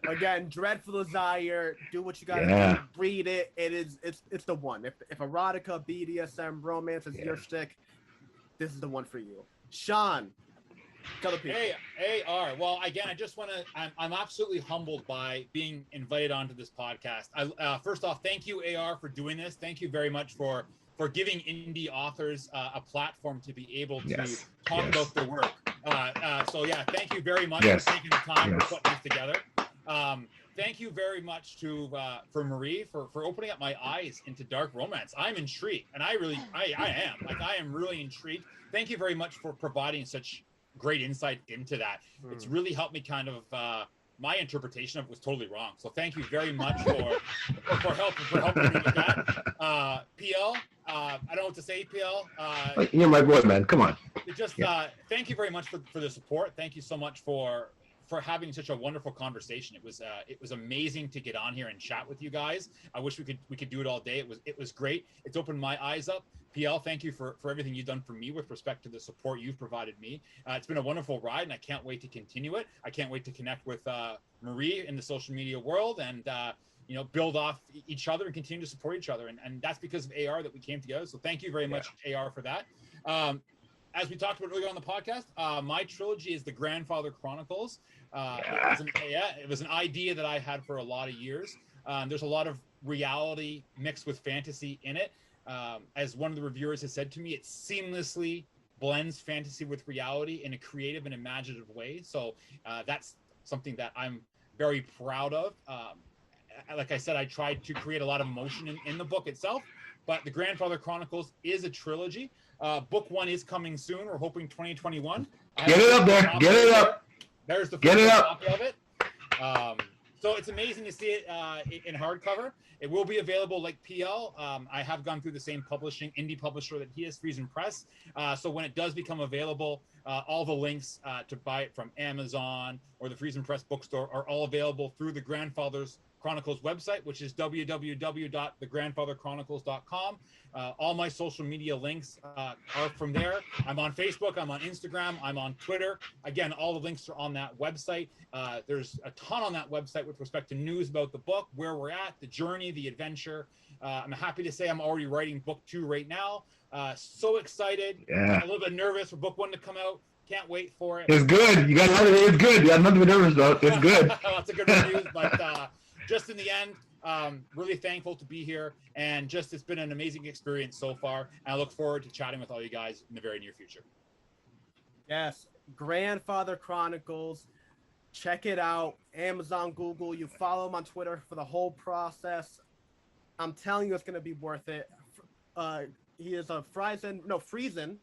Again, Dreadful Desire. Do what you gotta Yeah. do. Read it. It's the one. If erotica, BDSM, romance is your shtick, this is the one for you. Sean, tell the people. Hey, AR. Well, again, I just want to. I'm absolutely humbled by being invited onto this podcast. First off, thank you, AR, for doing this. Thank you very much for giving indie authors a platform to be able to talk about their work. So yeah, thank you very much for taking the time to put this together. Thank you very much for Marie for opening up my eyes into dark romance. I'm intrigued, and I am really intrigued. Thank you very much for providing such great insight into that. It's really helped me kind of. My interpretation of it was totally wrong. So thank you very much for helping me with that. PL, I don't know what to say, PL. You're my boy, man. Come on. Thank you very much for the support. Thank you so much for having such a wonderful conversation. It was amazing to get on here and chat with you guys. I wish we could do it all day. It was great. It's opened my eyes up. PL, thank you for everything you've done for me with respect to the support you've provided me. It's been a wonderful ride, and I can't wait to continue it. I can't wait to connect with Marie in the social media world and build off each other and continue to support each other. And that's because of AR that we came together. So thank you very much, AR, for that. As we talked about earlier on the podcast, my trilogy is the Grandfather Chronicles. It was an idea that I had for a lot of years. There's a lot of reality mixed with fantasy in it. As one of the reviewers has said to me, it seamlessly blends fantasy with reality in a creative and imaginative way. So that's something that I'm very proud of. Like I said, I tried to create a lot of emotion in the book itself, but the Grandfather Chronicles is a trilogy. Book 1 is coming soon. We're hoping 2021. Get it up there. Get it up. There's the Get it up. copy of it. So it's amazing to see it in hardcover. It will be available like PL. I have gone through the same indie publisher that he is, Friesen Press. So when it does become available, all the links to buy it from Amazon or the Friesen Press bookstore are all available through the Grandfather's Chronicles website, which is www.thegrandfatherchronicles.com. All my social media links are from there. I'm on Facebook, I'm on Instagram, I'm on Twitter. Again, all the links are on that website. There's a ton on that website with respect to news about the book, where we're at, the journey, the adventure. I'm happy to say I'm already writing book 2 right now. So excited. Yeah. I'm a little bit nervous for book 1 to come out. Can't wait for it. It's good. You got nothing. It's good. You got nothing to be nervous about. It's good. Lots of good reviews, but just in the end, really thankful to be here, and just it's been an amazing experience so far. And I look forward to chatting with all you guys in the very near future. Yes, Grandfather Chronicles. Check it out. Amazon, Google. You follow him on Twitter for the whole process. I'm telling you, it's gonna be worth it. He is a Friesen.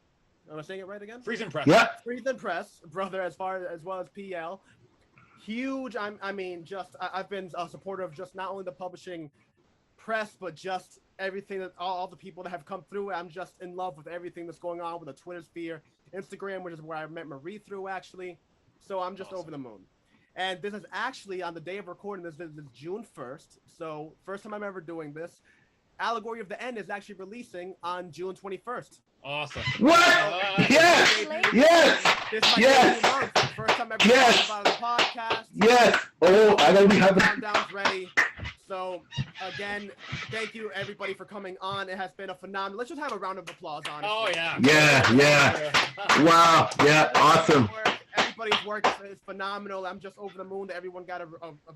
Am I saying it right again? Friesen Press. Yeah. Friesen Press, brother, as well as PL. Huge. I've been a supporter of just not only the publishing press, but just everything that all the people that have come through. I'm just in love with everything that's going on with the Twitter sphere, Instagram, which is where I met Marie through actually. So I'm just over the moon. And this is actually on the day of recording. This is June 1st. So first time I'm ever doing this. Allegory of the End is actually releasing on June 21st. Awesome. What? Yes. Yes. This is my Yes. debut month. First time ever Yes. talking about the podcast. Yes. Oh, I gotta be having. Countdown's ready. So again, thank you everybody for coming on. It has been a phenomenal. Let's just have a round of applause on it. Oh yeah. Yeah. Wow. Yeah. Awesome. Everybody's work is phenomenal. I'm just over the moon that everyone got a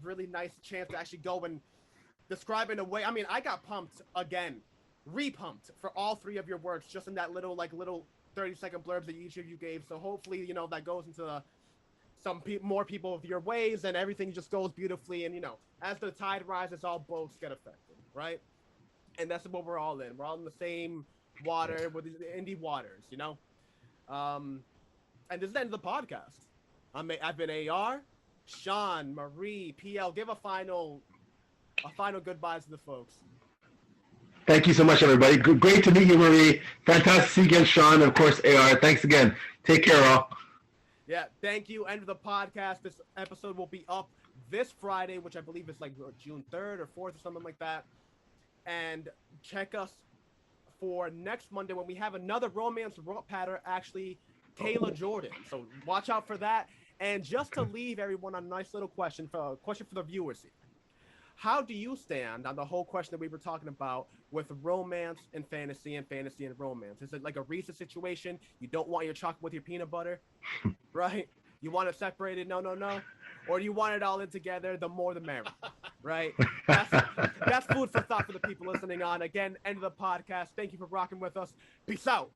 really nice chance to actually go and describe in a way. I mean, I got pumped again, re-pumped for all three of your works just in that little 30-second blurbs that each of you gave. So hopefully, that goes into more people with your ways, and everything just goes beautifully. And as the tide rises, all boats get affected, right? And that's what we're all in. We're all in the same water with the indie waters, And this is the end of the podcast. I've been AR, Sean, Marie, PL. Give a final goodbye to the folks. Thank you so much, everybody. Great to meet you, Marie. Fantastic to see you again, Sean, and of course, AR. Thanks again. Take care, all. Yeah, thank you. End of the podcast. This episode will be up this Friday, which I believe is like June 3rd or 4th or something like that. And check us for next Monday when we have another romance patter, actually, Kayla Jordan. So watch out for that. And just to leave everyone on a nice little question for the viewers here. How do you stand on the whole question that we were talking about with romance and fantasy and romance? Is it like a Reese's situation? You don't want your chocolate with your peanut butter, right? You want it separated? No. Or do you want it all in together? The more the merrier, right? That's food for thought for the people listening on. Again, end of the podcast. Thank you for rocking with us. Peace out.